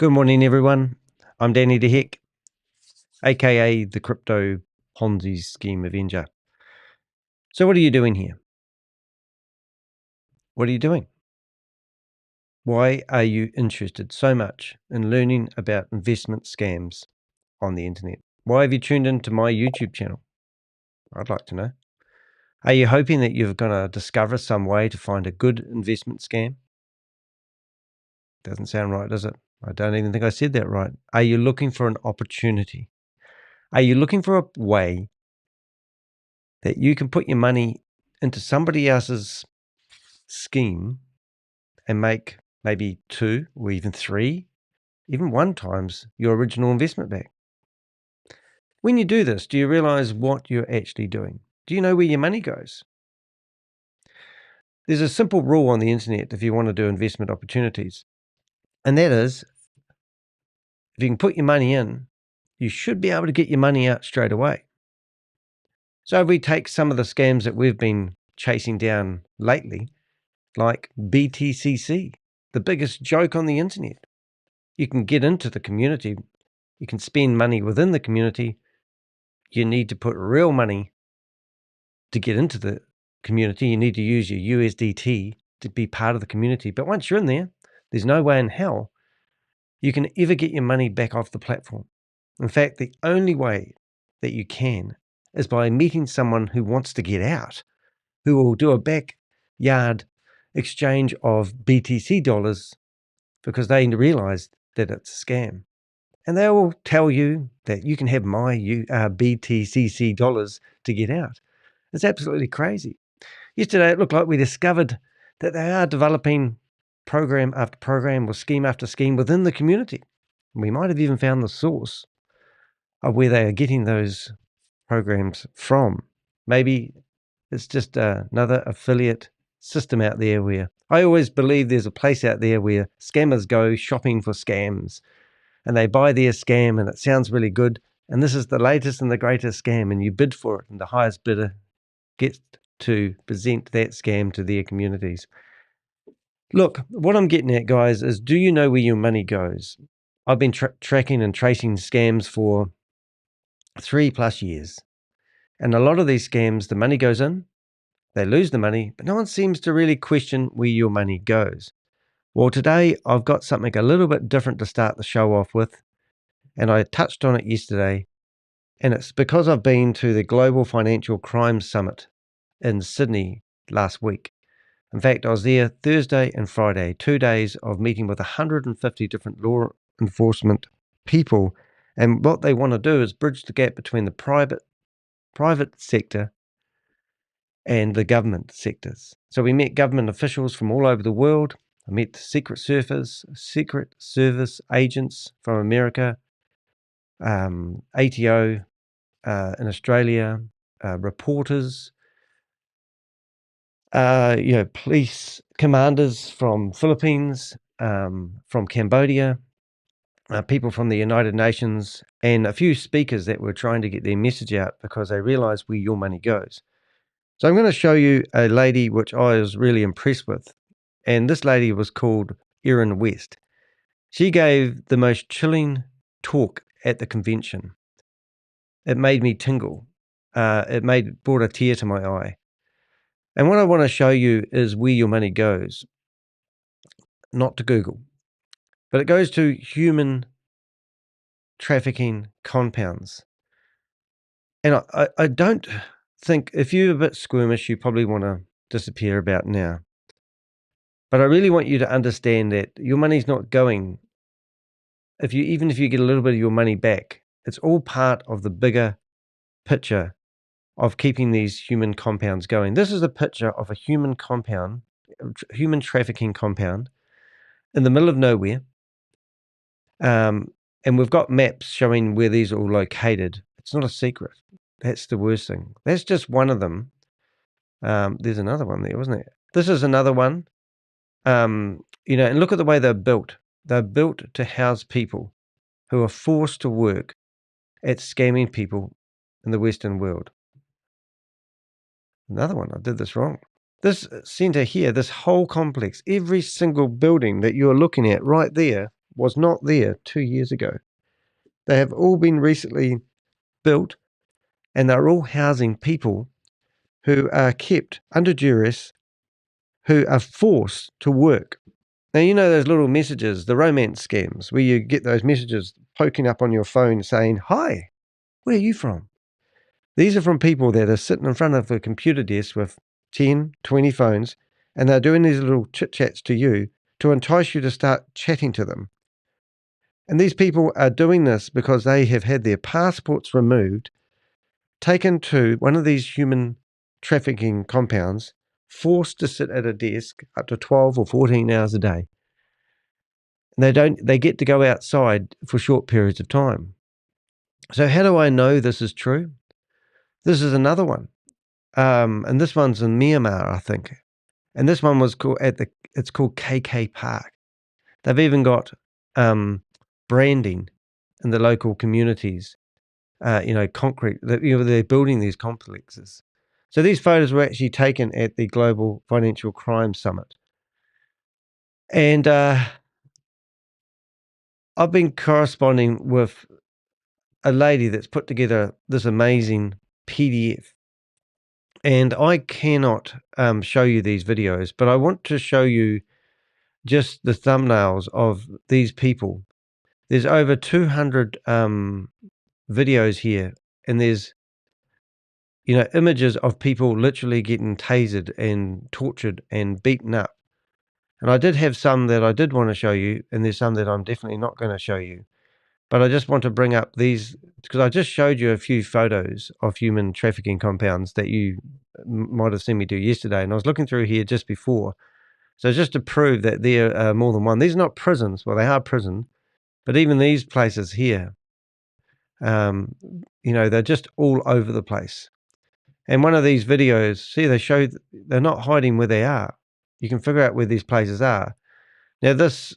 Good morning, everyone. I'm Danny de Hek, aka the Crypto Ponzi Scheme Avenger. So what are you doing here? What are you doing? Why are you interested so much in learning about investment scams on the internet? Why have you tuned into my YouTube channel? I'd like to know. Are you hoping that you're going to discover some way to find a good investment scam? Doesn't sound right, does it? I don't even think I said that right. Are you looking for an opportunity? Are you looking for a way that you can put your money into somebody else's scheme and make maybe 2 or even 3, even 1 times your original investment back? When you do this, do you realize what you're actually doing? Do you know where your money goes? There's a simple rule on the internet if you want to do investment opportunities, and that is, if you can put your money in, you should be able to get your money out straight away. So if we take some of the scams that we've been chasing down lately, like BTCC, the biggest joke on the internet. You can get into the community. You can spend money within the community. You need to put real money to get into the community. You need to use your USDT to be part of the community. But once you're in there, there's no way in hell you can ever get your money back off the platform. In fact, the only way that you can is by meeting someone who wants to get out, who will do a backyard exchange of BTC dollars because they realize that it's a scam. And they will tell you that you can have my BTCC dollars to get out. It's absolutely crazy. Yesterday, it looked like we discovered that they are developing program after program or scheme after scheme within the community. We might have even found the source of where they are getting those programs from. Maybe it's just another affiliate system out there where I always believe there's a place out there where scammers go shopping for scams and they buy their scam and it sounds really good. And this is the latest and the greatest scam, and you bid for it, and the highest bidder gets to present that scam to their communities. Look, what I'm getting at, guys, is do you know where your money goes? I've been tracking and tracing scams for 3+ years. And a lot of these scams, the money goes in, they lose the money, but no one seems to really question where your money goes. Well, today I've got something a little bit different to start the show off with, and I touched on it yesterday, and it's because I've been to the Global Financial Crime Summit in Sydney last week. In fact, I was there Thursday and Friday, 2 days of meeting with 150 different law enforcement people, and what they want to do is bridge the gap between the private sector and the government sectors. So we met government officials from all over the world. I met Secret Service agents from America, ATO in Australia, reporters, police commanders from Philippines, from Cambodia, people from the United Nations, and a few speakers that were trying to get their message out because they realize where your money goes. So I'm going to show you a lady which I was really impressed with. And this lady was called Erin West. She gave the most chilling talk at the convention. It made me tingle. It brought a tear to my eye. And what I want to show you is where your money goes. Not to Google, but it goes to human trafficking compounds. And I don't think, if you're a bit squeamish, you probably want to disappear about now. But I really want you to understand that your money's not going, even if you get a little bit of your money back, it's all part of the bigger picture of keeping these human compounds going. This is a picture of a human trafficking compound in the middle of nowhere. And we've got maps showing where these are all located. It's not a secret. That's the worst thing. That's just one of them. There's another one there, wasn't there? This is another one. And look at the way they're built. They're built to house people who are forced to work at scamming people in the Western world. Another one, I did this wrong. This center here, this whole complex, every single building that you're looking at right there, was not there 2 years ago. They have all been recently built, and they're all housing people who are kept under duress, who are forced to work. Now, you know those little messages, the romance scams, where you get those messages poking up on your phone saying, "Hi, where are you from?" These are from people that are sitting in front of a computer desk with 10, 20 phones, and they're doing these little chit-chats to you to entice you to start chatting to them. And these people are doing this because they have had their passports removed, taken to one of these human trafficking compounds, forced to sit at a desk up to 12 or 14 hours a day. And they get to go outside for short periods of time. So how do I know this is true? This is another one. And this one's in Myanmar, I think. And this one was called it's called KK Park. They've even got branding in the local communities. Concrete. They're building these complexes. So these photos were actually taken at the Global Financial Crime Summit. And I've been corresponding with a lady that's put together this amazing PDF. And I cannot show you these videos, but I want to show you just the thumbnails of these people. There's over 200 videos here, and there's images of people literally getting tasered and tortured and beaten up. And I did have some that I did want to show you, and there's some that I'm definitely not going to show you. But I just want to bring up these because I just showed you a few photos of human trafficking compounds that you might have seen me do yesterday. And I was looking through here just before. So just to prove that there are more than one. These are not prisons. Well, they are prison. But even these places here, they're just all over the place. And one of these videos, see, they're not hiding where they are. You can figure out where these places are. Now, this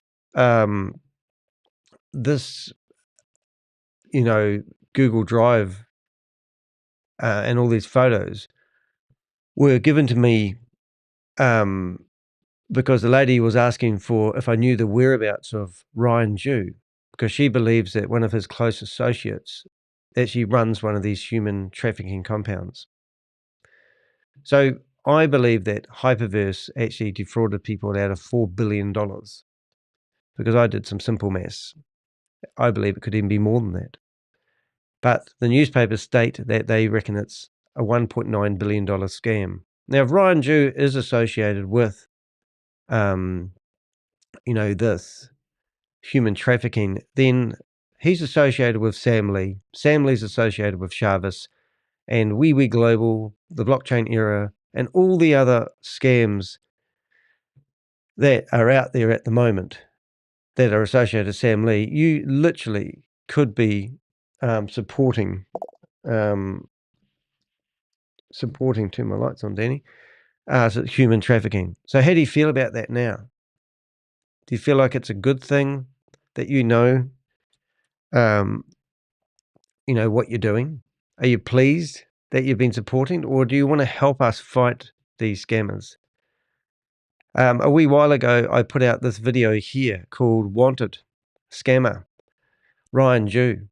Google Drive and all these photos were given to me because the lady was asking for if I knew the whereabouts of Ryan Jew, because she believes that one of his close associates actually runs one of these human trafficking compounds. So I believe that Hyperverse actually defrauded people out of $4 billion because I did some simple maths. I believe it could even be more than that. But the newspapers state that they reckon it's a $1.9 billion scam. Now, if Ryan Jew is associated with, this human trafficking, then he's associated with Sam Lee. Sam Lee's associated with Chavis and WeWe Global, the blockchain era, and all the other scams that are out there at the moment that are associated with Sam Lee. You literally could be supporting, turn my lights on, Danny, human trafficking. So how do you feel about that now? Do you feel like it's a good thing that what you're doing? Are you pleased that you've been supporting, or do you want to help us fight these scammers? A wee while ago, I put out this video here called Wanted Scammer, Ryan Jew.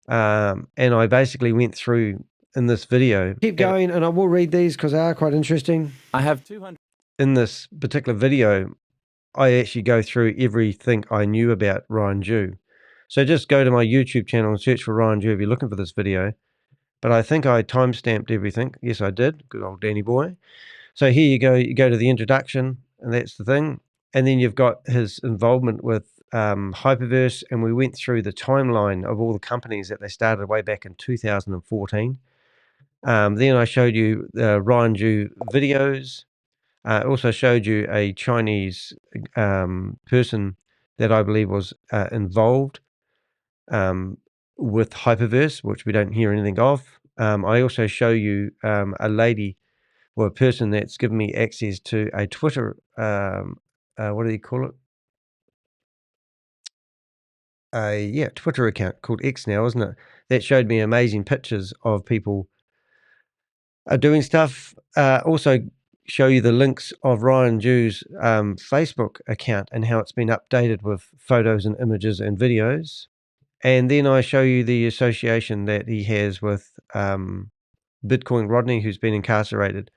And I basically went through in this video. Keep going, and I will read these because they are quite interesting. I have 200. In this particular video, I actually go through everything I knew about Ryan Jew. So just go to my YouTube channel and search for Ryan Jew if you're looking for this video. But I think I timestamped everything. Yes, I did. Good old Danny boy. So here you go. You go to the introduction, and that's the thing. And then you've got his involvement with Hyperverse, and we went through the timeline of all the companies that they started way back in 2014. Then I showed you the Ryan Jew videos. I also showed you a Chinese person that I believe was involved with Hyperverse, which we don't hear anything of. I also show you a lady or a person that's given me access to a Twitter, what do you call it? Twitter account called X now, isn't it? That showed me amazing pictures of people doing stuff. Also show you the links of Ryan Jew's Facebook account and how it's been updated with photos and images and videos. And then I show you the association that he has with Bitcoin Rodney, who's been incarcerated.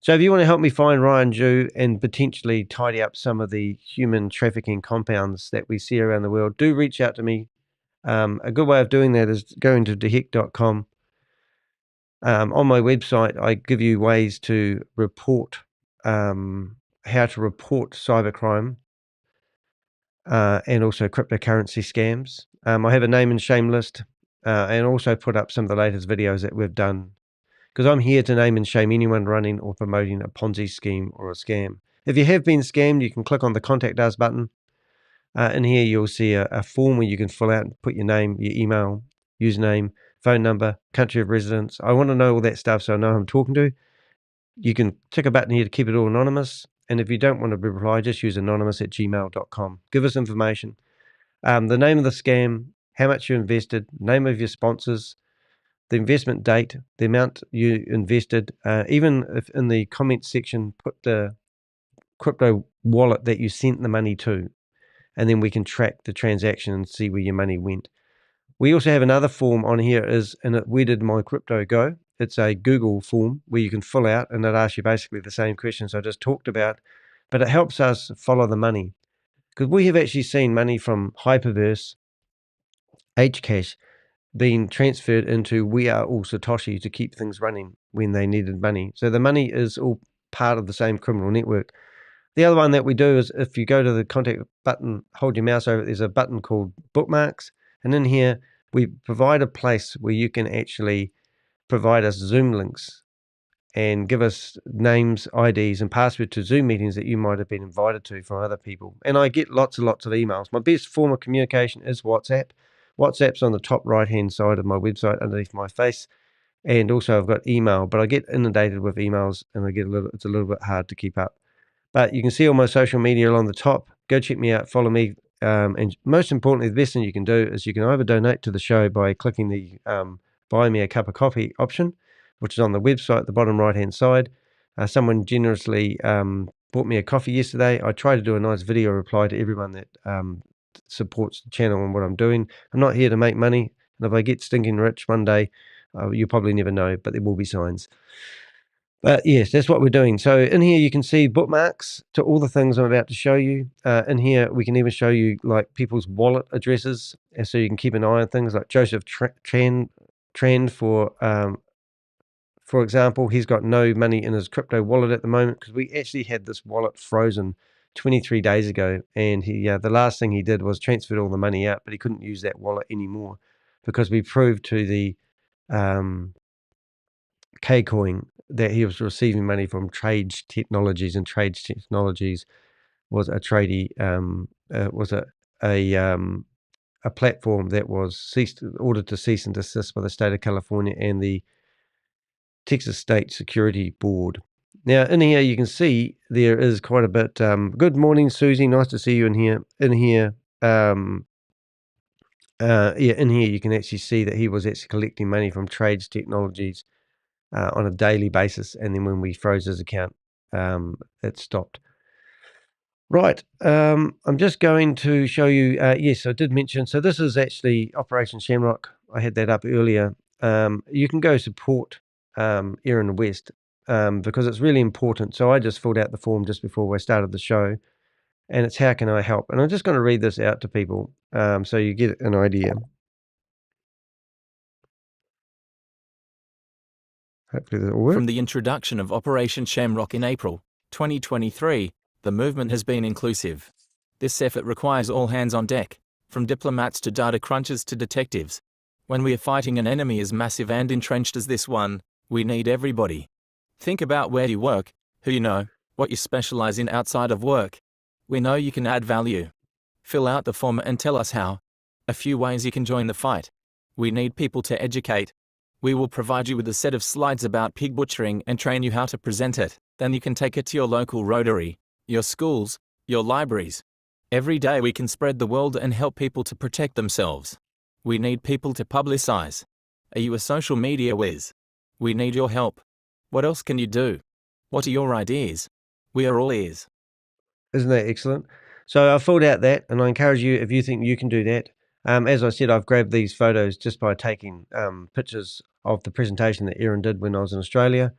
So if you want to help me find Ryan Jew and potentially tidy up some of the human trafficking compounds that we see around the world, do reach out to me. A good way of doing that is going to dehek.com. On my website, I give you ways to report, how to report cybercrime and also cryptocurrency scams. I have a name and shame list and also put up some of the latest videos that we've done, because I'm here to name and shame anyone running or promoting a Ponzi scheme or a scam. If you have been scammed, you can click on the Contact Us button. In here, you'll see a form where you can fill out and put your name, your email, username, phone number, country of residence. I want to know all that stuff so I know who I'm talking to. You can tick a button here to keep it all anonymous. And if you don't want to reply, just use anonymous@gmail.com. Give us information. The name of the scam, how much you invested, name of your sponsors, the investment date, the amount you invested. Even if in the comments section, put the crypto wallet that you sent the money to, and then we can track the transaction and see where your money went. We also have another form on here, where did my crypto go? It's a Google form where you can fill out, and it asks you basically the same questions I just talked about, but it helps us follow the money, because we have actually seen money from Hyperverse, Hcash, being transferred into We Are All Satoshi to keep things running when they needed money. So the money is all part of the same criminal network. The other one that we do is, if you go to the contact button, hold your mouse over it, there's a button called bookmarks. And in here, we provide a place where you can actually provide us Zoom links and give us names, IDs, and password to Zoom meetings that you might have been invited to from other people. And I get lots and lots of emails. My best form of communication is WhatsApp. WhatsApp's on the top right-hand side of my website underneath my face. And also I've got email, but I get inundated with emails and it's a little bit hard to keep up. But you can see all my social media along the top. Go check me out, follow me. And most importantly, the best thing you can do is you can either donate to the show by clicking the buy me a cup of coffee option, which is on the website at the bottom right-hand side. Someone generously bought me a coffee yesterday. I try to do a nice video reply to everyone that supports the channel and what I'm doing. I'm not here to make money. And if I get stinking rich one day, you'll probably never know, but there will be signs. But yes, that's what we're doing. So in here, you can see bookmarks to all the things I'm about to show you. In here, we can even show you like people's wallet addresses. And so you can keep an eye on things like Joseph Trend for example. He's got no money in his crypto wallet at the moment because we actually had this wallet frozen 23 days ago. And the last thing he did was transferred all the money out, but he couldn't use that wallet anymore because we proved to the K-Coin that he was receiving money from Trade Technologies, and Trade Technologies was a tradie, was a platform that was ordered to cease and desist by the state of California and the Texas State Security Board. Now, in here, you can see there is quite a bit. Good morning, Susie. Nice to see you in here. In here, you can actually see that he was actually collecting money from Trades Technologies on a daily basis, and then when we froze his account, it stopped. Right, I'm just going to show you, yes, I did mention, so this is actually Operation Shamrock. I had that up earlier. You can go support Erin West because it's really important. So I just filled out the form just before we started the show, and it's how can I help? And I'm just going to read this out to people so you get an idea. Hopefully that will work. From the introduction of Operation Shamrock in April 2023, the movement has been inclusive. This effort requires all hands on deck, from diplomats to data crunchers to detectives. When we are fighting an enemy as massive and entrenched as this one, we need everybody. Think about where you work, who you know, what you specialize in outside of work. We know you can add value. Fill out the form and tell us how. A few ways you can join the fight. We need people to educate. We will provide you with a set of slides about pig butchering and train you how to present it. Then you can take it to your local Rotary, your schools, your libraries. Every day we can spread the word and help people to protect themselves. We need people to publicize. Are you a social media whiz? We need your help. What else can you do? What are your ideas? We are all ears. Isn't that excellent? So I filled out that, and I encourage you, if you think you can do that. As I said, I've grabbed these photos just by taking pictures of the presentation that Erin did when I was in Australia.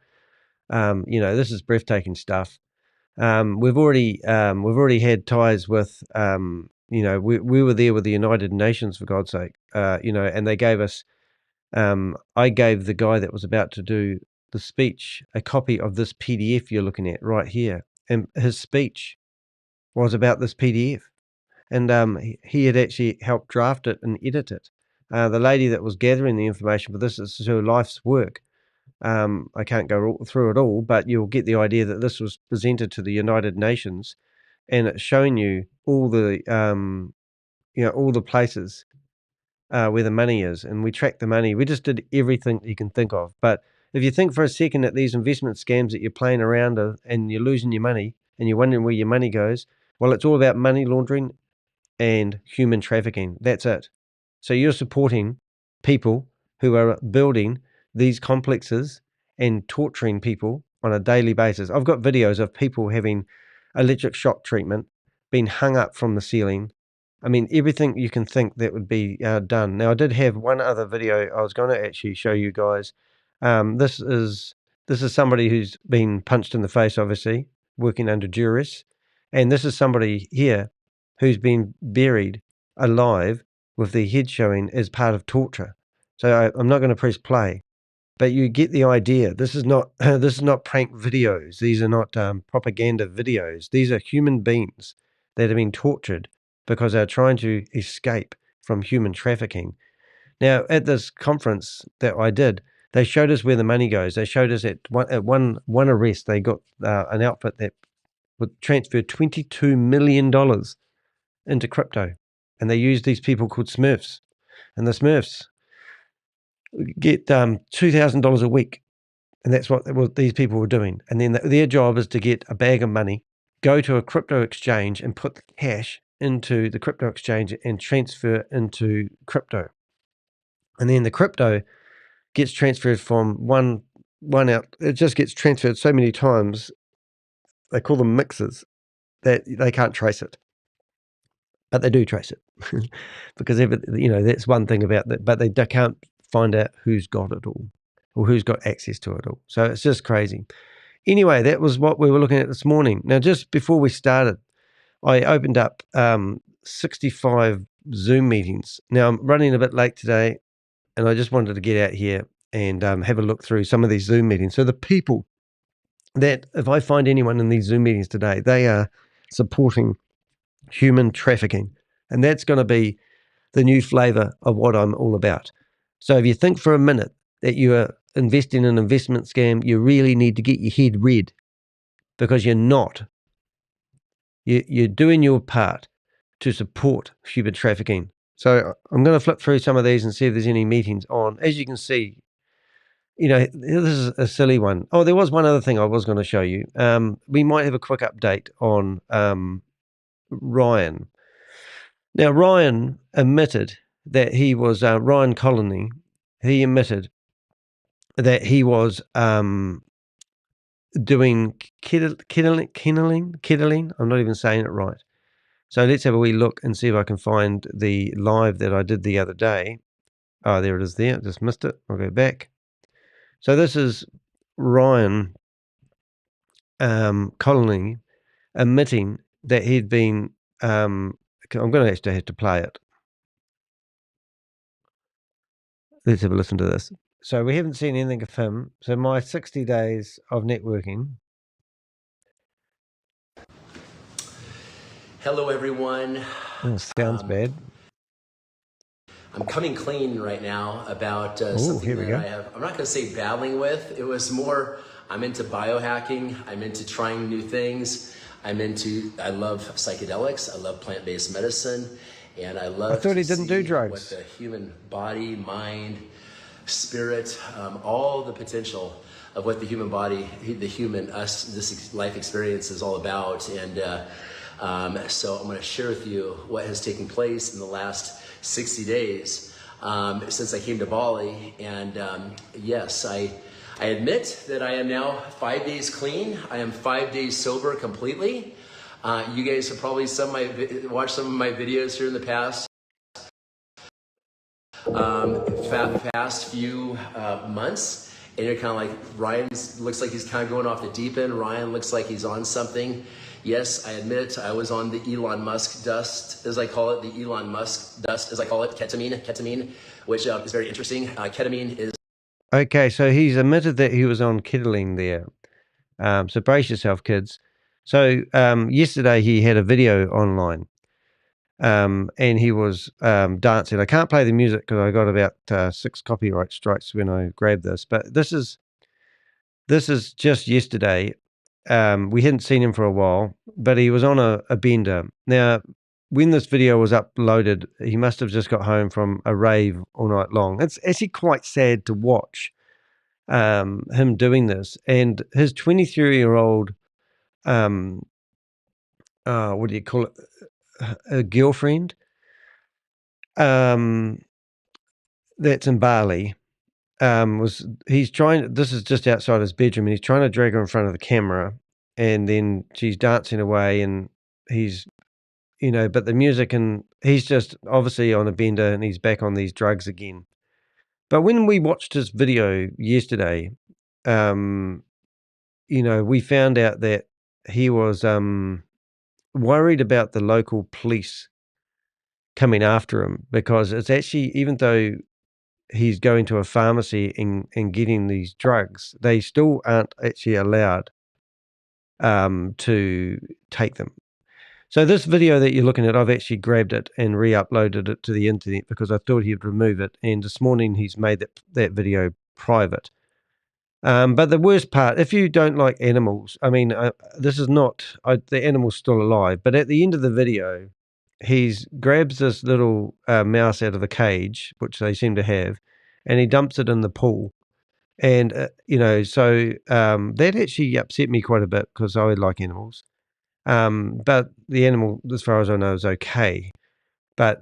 This is breathtaking stuff. We've already had ties with, we were there with the United Nations, for God's sake, and they gave us, I gave the guy that was about to do the speech a copy of this PDF you're looking at right here. And his speech was about this PDF. And he had actually helped draft it and edit it. The lady that was gathering the information for this is her life's work. I can't go through it all, but you'll get the idea that this was presented to the United Nations, and it's showing you all the all the places where the money is, and we track the money. We just did everything you can think of. But if you think for a second that these investment scams that you're playing around and you're losing your money and you're wondering where your money goes, well, it's all about money laundering and human trafficking. That's it. So you're supporting people who are building these complexes and torturing people on a daily basis. I've got videos of people having electric shock treatment, being hung up from the ceiling. I mean, everything you can think that would be done. Now, I did have one other video I was going to actually show you guys. This is somebody who's been punched in the face, obviously, working under duress. And this is somebody here who's been buried alive with their head showing as part of torture. So I'm not going to press play, but you get the idea. This is not prank videos. These are not propaganda videos. These are human beings that have been tortured because they're trying to escape from human trafficking. Now, at this conference that I did, they showed us where the money goes. They showed us at one arrest, they got an outfit that would transfer $22 million into crypto. And they use these people called Smurfs. And the Smurfs get $2,000 a week. And that's what these people were doing. And then their job is to get a bag of money, go to a crypto exchange and put the cash into the crypto exchange and transfer into crypto. And then the crypto gets transferred from one out. It just gets transferred so many times. They call them mixes that they can't trace it. But they do trace it because that's one thing about that. But they can't find out who's got it all or who's got access to it all. So it's just crazy. Anyway, that was what we were looking at this morning. Now, just before we started, I opened up 65 Zoom meetings. Now, I'm running a bit late today, and I just wanted to get out here and have a look through some of these Zoom meetings. So the people that, if I find anyone in these Zoom meetings today, they are supporting human trafficking. And that's going to be the new flavor of what I'm all about. So if you think for a minute that you are investing in an investment scam, you really need to get your head red, because you're not. You're doing your part to support human trafficking. So I'm going to flip through some of these and see if there's any meetings on. As you can see, this is a silly one. Oh, there was one other thing I was going to show you. We might have a quick update on Ryan. Now, Ryan admitted that he was, Ryan Conley, he admitted that he was doing kettling. I'm not even saying it right. So let's have a wee look and see if I can find the live that I did the other day. Oh, there it is there. Just missed it. I'll go back. So this is Ryan Conley admitting that he'd been, I'm going to actually have to play it. Let's have a listen to this. So we haven't seen anything of him. So my 60 days of networking. Hello, everyone. Oh, sounds bad. I'm coming clean right now about something that I'm not going to say battling with. It was more, I'm into biohacking. I'm into trying new things. I love psychedelics. I love plant-based medicine. And I thought he didn't do drugs. What the human body, mind, spirit, all the potential of what the human body, this life experience is all about. And so I'm going to share with you what has taken place in the last 60 days since I came to Bali. And yes, I I admit that I am now 5 days clean. I am 5 days sober completely. You guys have probably watched some of my videos here in the past. Past few months, and you're kind of like, Ryan looks like he's kind of going off the deep end. Ryan looks like he's on something. Yes, I admit I was on the Elon Musk dust, as I call it, the Elon Musk dust, as I call it, ketamine, which is very interesting. Ketamine is... Okay, so he's admitted that he was on ketamine there. So brace yourself, kids. So yesterday he had a video online. And he was dancing. I can't play the music because I got about 6 copyright strikes when I grabbed this. But this is just yesterday. We hadn't seen him for a while, but he was on a bender. Now, when this video was uploaded, he must have just got home from a rave all night long. It's actually quite sad to watch him doing this. And his 23-year-old, what do you call it, a girlfriend, that's in Bali, he's trying, this is just outside his bedroom, and he's trying to drag her in front of the camera, and then she's dancing away, and he's, but the music, and he's just obviously on a bender, and he's back on these drugs again. But when we watched his video yesterday, we found out that he was worried about the local police coming after him, because it's actually, even though he's going to a pharmacy and getting these drugs, they still aren't actually allowed to take them. So this video that you're looking at, I've actually grabbed it and re-uploaded it to the internet because I thought he'd remove it. And this morning he's made that video private. But the worst part, if you don't like animals, I mean, this is not, the animal's still alive, but at the end of the video, he grabs this little mouse out of the cage, which they seem to have, and he dumps it in the pool. And, so that actually upset me quite a bit because I like animals. But the animal, as far as I know, is okay. But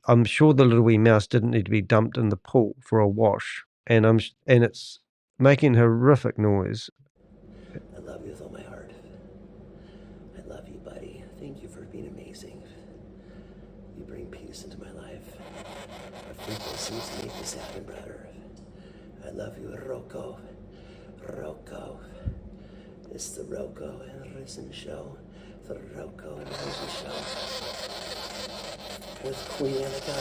I'm sure the little wee mouse didn't need to be dumped in the pool for a wash. And it's making horrific noise. I love you with all my heart. I love you, buddy. Thank you for being amazing. You bring peace into my life. Our frequencies make this happen, brother. I love you, Rocco. Rocco. It's the Rocco and Risen Show. The Rocco and Risen Show. With Queen Annika.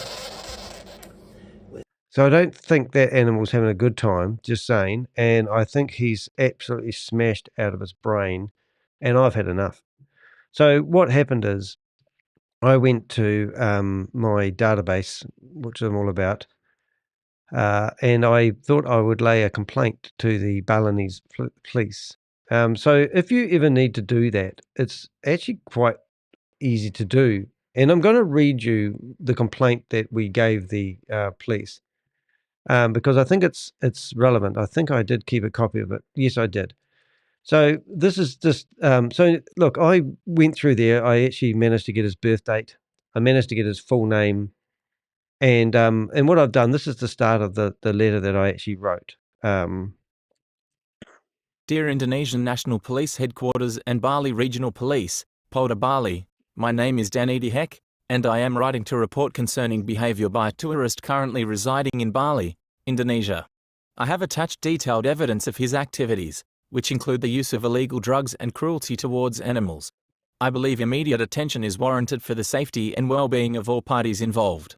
So I don't think that animal's having a good time, just saying. And I think he's absolutely smashed out of his brain. And I've had enough. So what happened is I went to my database, which I'm all about. And I thought I would lay a complaint to the Balinese police. So if you ever need to do that, it's actually quite easy to do. And I'm going to read you the complaint that we gave the police. Because I think it's relevant. I think I did keep a copy of it. Yes, I did. So this is just, so look, I went through there. I actually managed to get his birth date. I managed to get his full name. And what I've done, this is the start of the letter that I actually wrote. Dear Indonesian National Police Headquarters and Bali Regional Police, Polda Bali, my name is Danny de Hek, and I am writing to report concerning behavior by a tourist currently residing in Bali, Indonesia. I have attached detailed evidence of his activities, which include the use of illegal drugs and cruelty towards animals. I believe immediate attention is warranted for the safety and well-being of all parties involved.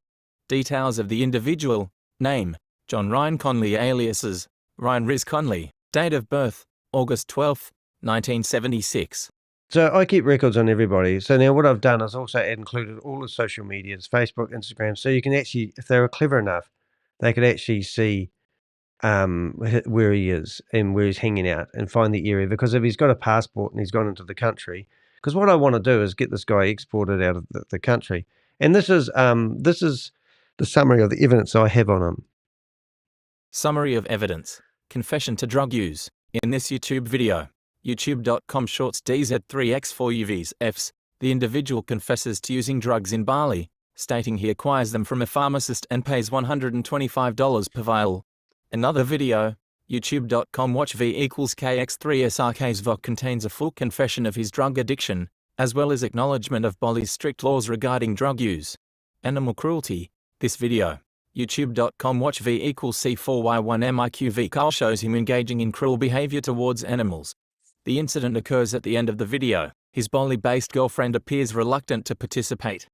Details of the individual: name, John Ryan Conley aliases, Ryan Riz Conley, date of birth, August 12, 1976. So I keep records on everybody. So now what I've done is also included all the social medias, Facebook, Instagram, so you can actually, if they were clever enough, they could actually see where he is and where he's hanging out and find the area. Because if he's got a passport and he's gone into the country, because what I want to do is get this guy exported out of the country. And this is the summary of the evidence I have on him. Summary of evidence. Confession to drug use. In this YouTube video, youtube.com shorts DZ3X4UVs, the individual confesses to using drugs in Bali, stating he acquires them from a pharmacist and pays $125 per vial. Another video, YouTube.com watch V equals KX3SRK's VOC contains a full confession of his drug addiction, as well as acknowledgement of Bali's strict laws regarding drug use. Animal cruelty. This video. YouTube.com watch V equals C4Y1MIQV Carl shows him engaging in cruel behavior towards animals. The incident occurs at the end of the video. His Bali-based girlfriend appears reluctant to participate.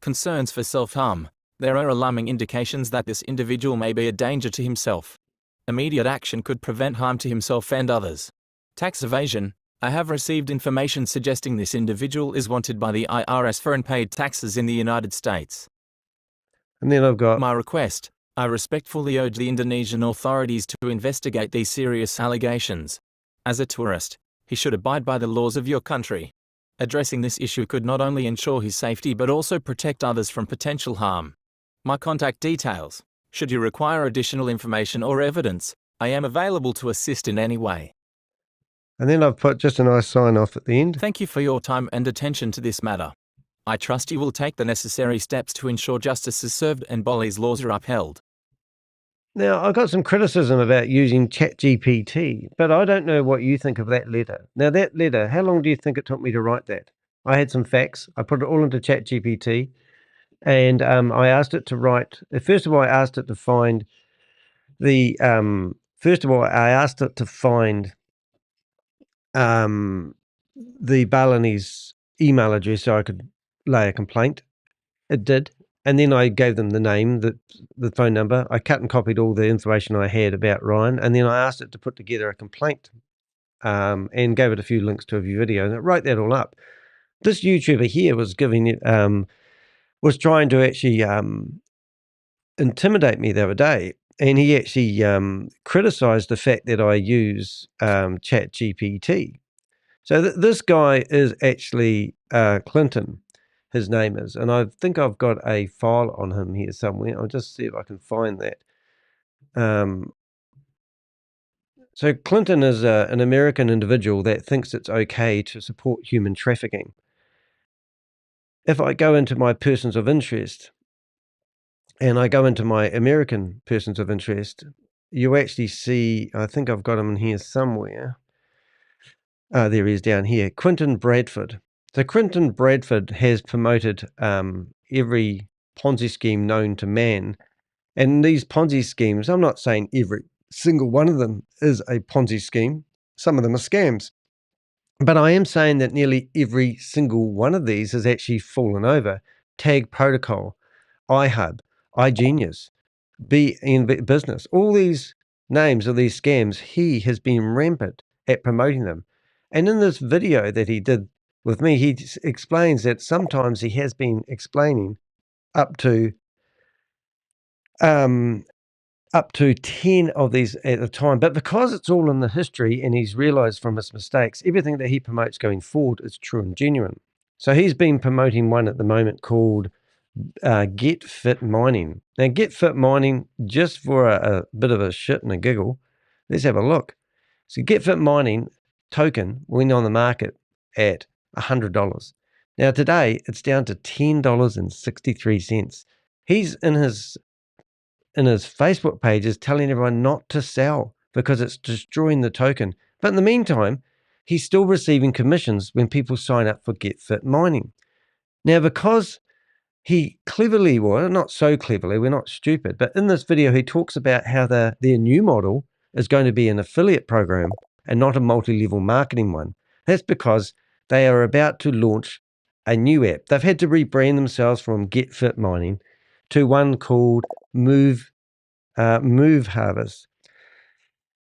Concerns for self-harm. There are alarming indications that this individual may be a danger to himself. Immediate action could prevent harm to himself and others. Tax evasion. I have received information suggesting this individual is wanted by the IRS for unpaid taxes in the United States. And then I've got my request. I respectfully urge the Indonesian authorities to investigate these serious allegations. As a tourist, he should abide by the laws of your country. Addressing this issue could not only ensure his safety but also protect others from potential harm. My contact details. Should you require additional information or evidence, I am available to assist in any way. And then I've put just a nice sign off at the end. Thank you for your time and attention to this matter. I trust you will take the necessary steps to ensure justice is served and Bali's laws are upheld. Now, I've got some criticism about using ChatGPT, but I don't know what you think of that letter. Now, that letter, how long do you think it took me to write that? I had some facts. I put it all into ChatGPT, and I asked it to write. First of all, I asked it to find the. I asked it to find the Balinese email address so I could lay a complaint. It did. And then I gave them the name, the phone number. I cut and copied all the information I had about Ryan, and then I asked it to put together a complaint and gave it a few links to a video, and it wrote that all up. This YouTuber here was was trying to actually intimidate me the other day, and he actually criticized the fact that I use ChatGPT. So this guy is actually Clinton. His name is, and I think I've got a file on him here somewhere. I'll just see if I can find that. So Clinton is an American individual that thinks it's okay to support human trafficking. If I go into my persons of interest, and I go into my American persons of interest, you actually see, I think I've got him in here somewhere. There he is down here, Quentin Bradford. So Quentin Bradford has promoted every Ponzi scheme known to man. And these Ponzi schemes, I'm not saying every single one of them is a Ponzi scheme. Some of them are scams. But I am saying that nearly every single one of these has actually fallen over. Tag Protocol, iHub, iGenius, BN Business, all these names of these scams, he has been rampant at promoting them. And in this video that he did with me, he explains that sometimes he has been explaining up to 10 of these at a time. But because it's all in the history and he's realized from his mistakes, everything that he promotes going forward is true and genuine. So he's been promoting one at the moment called GETFIT Mining. Now, GETFIT Mining, just for a bit of a shit and a giggle, let's have a look. So GETFIT Mining token went on the market at $100. Now today it's down to $10.63. He's in his Facebook pages telling everyone not to sell because it's destroying the token. But in the meantime, he's still receiving commissions when people sign up for GETFIT Mining. Now, because he cleverly, well, not so cleverly, we're not stupid, but in this video he talks about how their new model is going to be an affiliate program and not a multi-level marketing one. That's because they are about to launch a new app. They've had to rebrand themselves from GETFIT Mining to one called Move Harvest.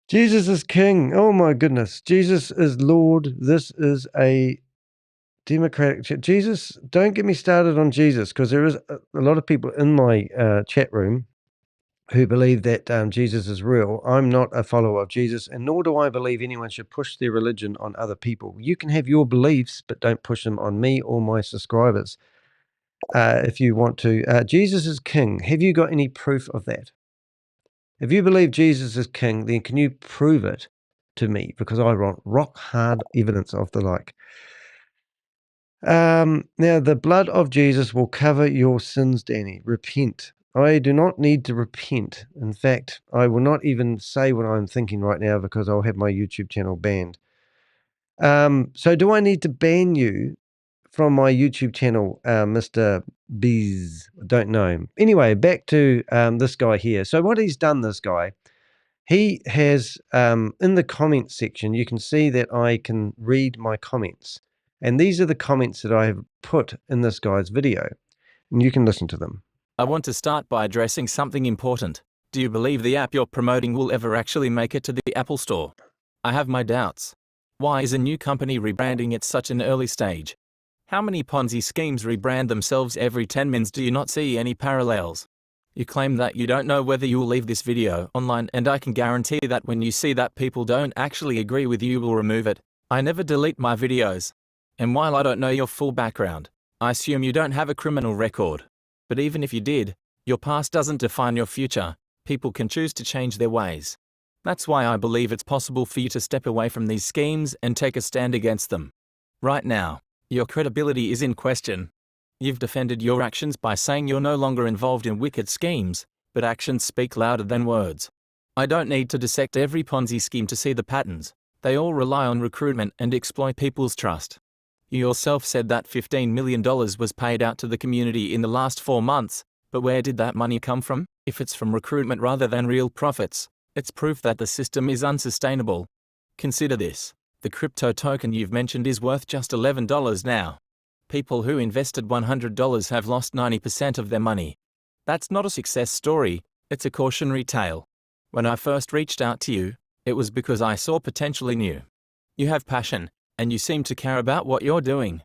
Jesus is king. Oh my goodness. Jesus is Lord. This is a democratic. Jesus, don't get me started on Jesus, because there is a lot of people in my chat room who believe that Jesus is real. I'm not a follower of Jesus, and nor do I believe anyone should push their religion on other people. You can have your beliefs, but don't push them on me or my subscribers if you want to. Jesus is king. Have you got any proof of that? If you believe Jesus is king, then can you prove it to me? Because I want rock hard evidence of the like. Now, the blood of Jesus will cover your sins, Danny. Repent. I do not need to repent. In fact, I will not even say what I'm thinking right now because I'll have my YouTube channel banned. So do I need to ban you from my YouTube channel, Mr. Bees? I don't know. Anyway, back to this guy here. So what he's done, this guy, he has, in the comments section, you can see that I can read my comments. And these are the comments that I have put in this guy's video. And you can listen to them. I want to start by addressing something important. Do you believe the app you're promoting will ever actually make it to the Apple Store? I have my doubts. Why is a new company rebranding at such an early stage? How many Ponzi schemes rebrand themselves every 10 minutes? Do you not see any parallels? You claim that you don't know whether you will leave this video online, and I can guarantee that when you see that people don't actually agree with you, you will remove it. I never delete my videos. And while I don't know your full background, I assume you don't have a criminal record. But even if you did, your past doesn't define your future. People can choose to change their ways. That's why I believe it's possible for you to step away from these schemes and take a stand against them. Right now, your credibility is in question. You've defended your actions by saying you're no longer involved in wicked schemes, but actions speak louder than words. I don't need to dissect every Ponzi scheme to see the patterns. They all rely on recruitment and exploit people's trust. You yourself said that $15 million was paid out to the community in the last 4 months, but where did that money come from? If it's from recruitment rather than real profits, it's proof that the system is unsustainable. Consider this. The crypto token you've mentioned is worth just $11 now. People who invested $100 have lost 90% of their money. That's not a success story, it's a cautionary tale. When I first reached out to you, it was because I saw potential in you. You have passion, and you seem to care about what you're doing.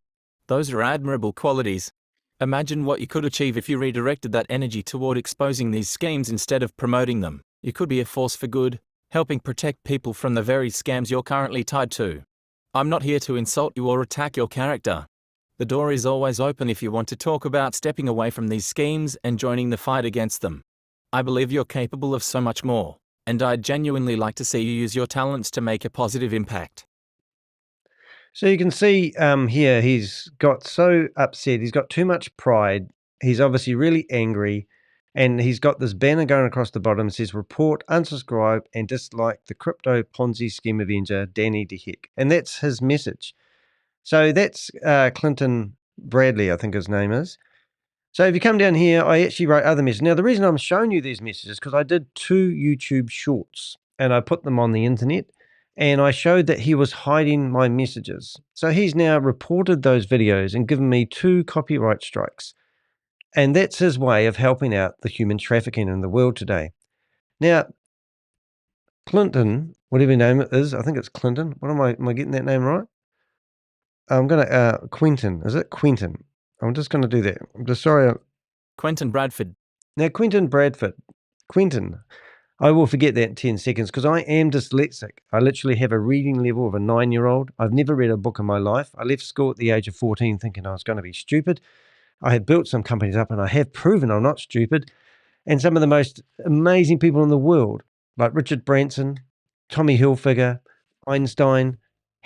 Those are admirable qualities. Imagine what you could achieve if you redirected that energy toward exposing these schemes instead of promoting them. You could be a force for good, helping protect people from the very scams you're currently tied to. I'm not here to insult you or attack your character. The door is always open if you want to talk about stepping away from these schemes and joining the fight against them. I believe you're capable of so much more, and I'd genuinely like to see you use your talents to make a positive impact. So you can see here he's got so upset. He's got too much pride. He's obviously really angry. And he's got this banner going across the bottom. It says, report, unsubscribe, and dislike the Crypto Ponzi Scheme Avenger, Danny de Hek. And that's his message. So that's Clinton Bradley, I think his name is. So if you come down here, I actually wrote other messages. Now, the reason I'm showing you these messages is because I did 2 YouTube shorts. And I put them on the internet. And I showed that he was hiding my messages. So he's now reported those videos and given me 2 copyright strikes. And that's his way of helping out the human trafficking in the world today. Now, Clinton, whatever your name is, I think it's Clinton. What am I getting that name right? I'm going to, Quentin. Is it Quentin? I'm just going to do that. I'm just sorry. Quentin Bradford. Now, Quentin Bradford. Quentin. I will forget that in 10 seconds because I am dyslexic. I literally have a reading level of a 9-year-old. I've never read a book in my life. I left school at the age of 14 thinking I was going to be stupid. I have built some companies up and I have proven I'm not stupid. And some of the most amazing people in the world, like Richard Branson, Tommy Hilfiger, Einstein,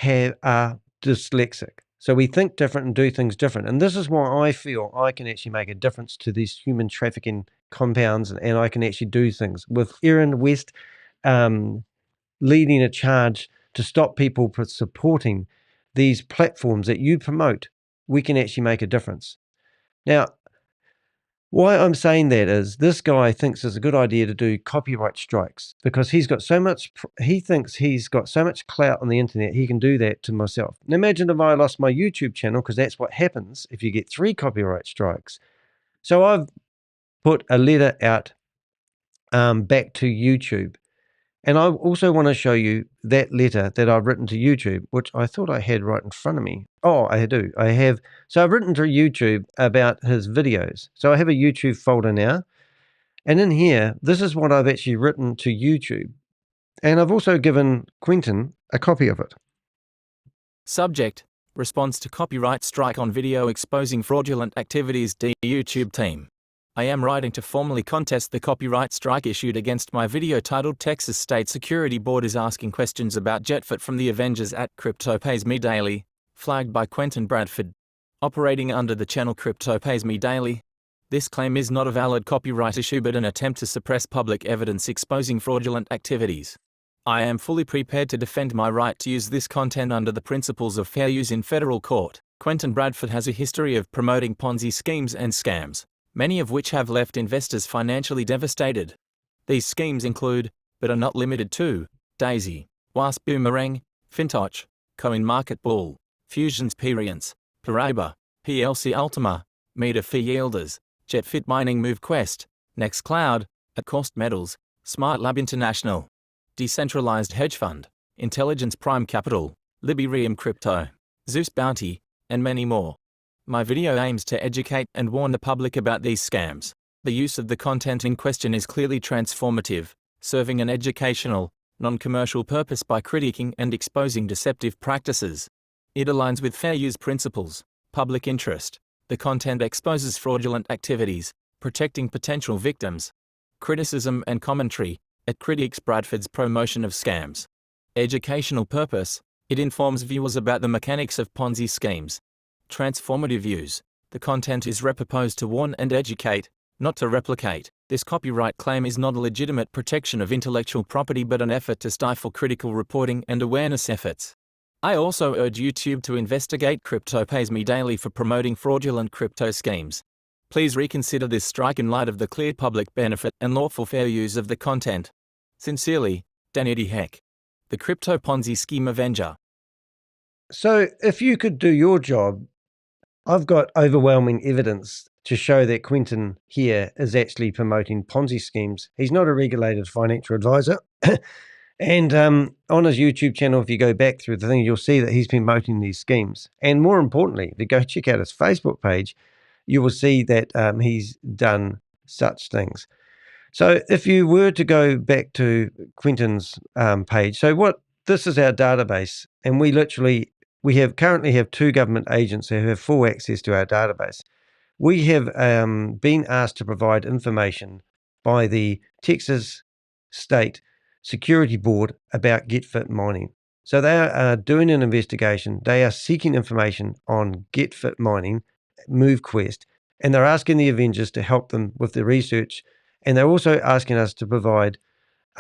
are dyslexic. So we think different and do things different. And this is why I feel I can actually make a difference to these human trafficking compounds and I can actually do things. With Erin West leading a charge to stop people from supporting these platforms that you promote, we can actually make a difference. Now, why I'm saying that is this guy thinks it's a good idea to do copyright strikes because he thinks he's got so much clout on the internet, he can do that to myself. Now, imagine if I lost my YouTube channel, because that's what happens if you get 3 copyright strikes. So I've put a letter out back to YouTube. And I also want to show you that letter that I've written to YouTube, which I thought I had right in front of me. Oh, I do. I have. So I've written to YouTube about his videos. So I have a YouTube folder now. And in here, this is what I've actually written to YouTube. And I've also given Quentin a copy of it. Subject: response to copyright strike on video exposing fraudulent activities. The YouTube team. I am writing to formally contest the copyright strike issued against my video titled Texas State Security Board is asking questions about GETFIT from the Avengers at Crypto Pays Me Daily, flagged by Quentin Bradford. Operating under the channel Crypto Pays Me Daily. This claim is not a valid copyright issue but an attempt to suppress public evidence exposing fraudulent activities. I am fully prepared to defend my right to use this content under the principles of fair use in federal court. Quentin Bradford has a history of promoting Ponzi schemes and scams, many of which have left investors financially devastated. These schemes include, but are not limited to, Daisy, Wasp Boomerang, Fintoch, Coin Market Bull, Fusions Perience, Paraiba, PLC Ultima, Meter Fee Yielders, GETFIT Mining MoveQuest, Nextcloud, Acost Metals, Smart Lab International, Decentralized Hedge Fund, Intelligence Prime Capital, Liberium Crypto, Zeus Bounty, and many more. My video aims to educate and warn the public about these scams. The use of the content in question is clearly transformative, serving an educational, non-commercial purpose by critiquing and exposing deceptive practices. It aligns with fair use principles, public interest. The content exposes fraudulent activities, protecting potential victims. Criticism and commentary. It critiques Bradford's promotion of scams. Educational purpose. It informs viewers about the mechanics of Ponzi schemes. Transformative use. The content is repurposed to warn and educate, not to replicate. This copyright claim is not a legitimate protection of intellectual property but an effort to stifle critical reporting and awareness efforts. I also urge YouTube to investigate Crypto Pays Me Daily for promoting fraudulent crypto schemes. Please reconsider this strike in light of the clear public benefit and lawful fair use of the content. Sincerely, Danny de Hek, the Crypto Ponzi Scheme Avenger. So if you could do your job, I've got overwhelming evidence to show that Quentin here is actually promoting Ponzi schemes. He's not a regulated financial advisor. And on his YouTube channel, if you go back through the thing, you'll see that he's been promoting these schemes. And more importantly, if you go check out his Facebook page, you will see that he's done such things. So if you were to go back to Quentin's page, so this is our database, and we currently have 2 government agents who have full access to our database. We have been asked to provide information by the Texas State Security Board about GETFIT Mining. So they are doing an investigation. They are seeking information on GETFIT Mining, MoveQuest, and they're asking the Avengers to help them with the research. And they're also asking us to provide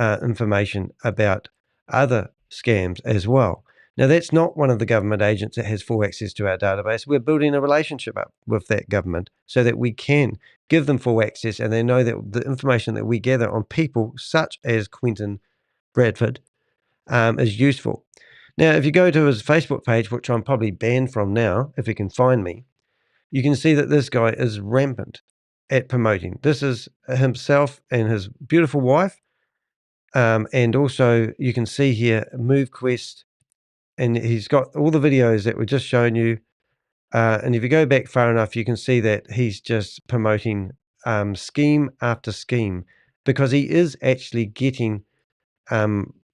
information about other scams as well. Now, that's not one of the government agents that has full access to our database. We're building a relationship up with that government so that we can give them full access and they know that the information that we gather on people such as Quentin Bradford is useful. Now, if you go to his Facebook page, which I'm probably banned from now, if you can find me, you can see that this guy is rampant at promoting. This is himself and his beautiful wife. And also you can see here MoveQuest, and he's got all the videos that we're just showing you. And if you go back far enough, you can see that he's just promoting scheme after scheme because he is actually getting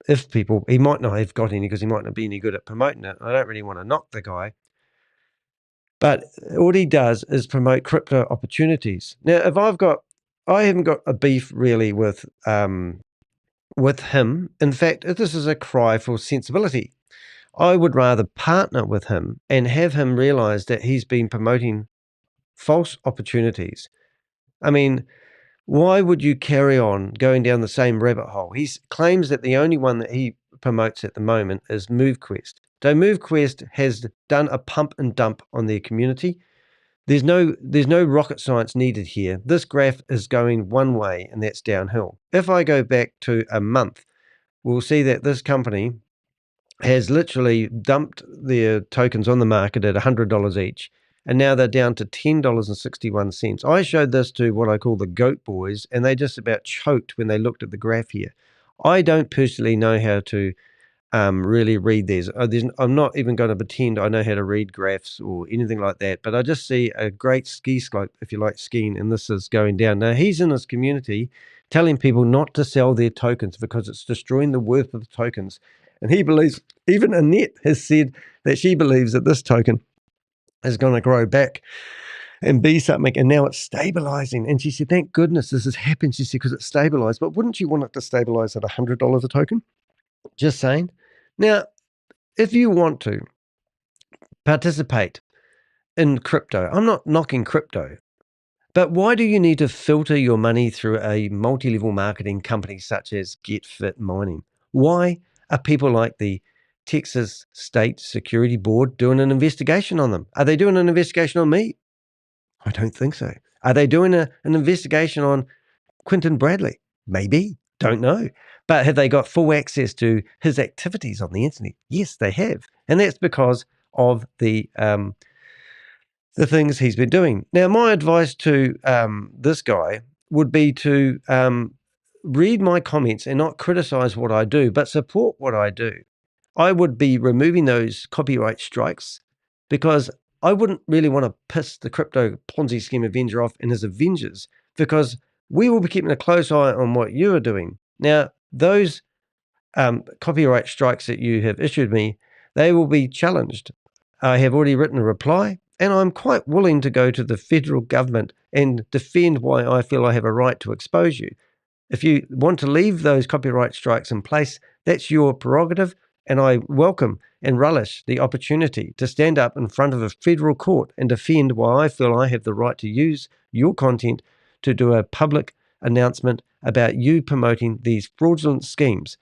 if people, he might not have got any because he might not be any good at promoting it. I don't really want to knock the guy. But what he does is promote crypto opportunities. Now, I haven't got a beef really with him. In fact, this is a cry for sensibility. I would rather partner with him and have him realize that he's been promoting false opportunities. I mean, why would you carry on going down the same rabbit hole? He claims that the only one that he promotes at the moment is MoveQuest. So MoveQuest has done a pump and dump on their community. There's no rocket science needed here. This graph is going one way, and that's downhill. If I go back to a month, we'll see that this company has literally dumped their tokens on the market at $100 each. And now they're down to $10.61. I showed this to what I call the goat boys, and they just about choked when they looked at the graph here. I don't personally know how to really read these. I'm not even going to pretend I know how to read graphs or anything like that, but I just see a great ski slope, if you like skiing, and this is going down. Now, he's in his community telling people not to sell their tokens because it's destroying the worth of the tokens. And he believes, even Annette has said that she believes that this token is going to grow back and be something, and now it's stabilizing. And she said, thank goodness this has happened, she said, because it's stabilized. But wouldn't you want it to stabilize at $100 a token? Just saying. Now, if you want to participate in crypto, I'm not knocking crypto, But why do you need to filter your money through a multi-level marketing company such as GETFIT Mining? Why are people like the Texas State Security Board doing an investigation on them? Are they doing an investigation on me? I don't think so. Are they doing an investigation on Quentin Bradley? Maybe. Don't know. But have they got full access to his activities on the internet? Yes, they have. And that's because of the things he's been doing. Now, my advice to this guy would be to read my comments and not criticize what I do, but support what I do. I would be removing those copyright strikes because I wouldn't really want to piss the Crypto Ponzi Scheme Avenger off and his Avengers, because we will be keeping a close eye on what you are doing. Now, those copyright strikes that you have issued me, they will be challenged. I have already written a reply, and I'm quite willing to go to the federal government and defend why I feel I have a right to expose you. If you want to leave those copyright strikes in place, that's your prerogative, and I welcome and relish the opportunity to stand up in front of a federal court and defend why I feel I have the right to use your content to do a public announcement about you promoting these fraudulent schemes.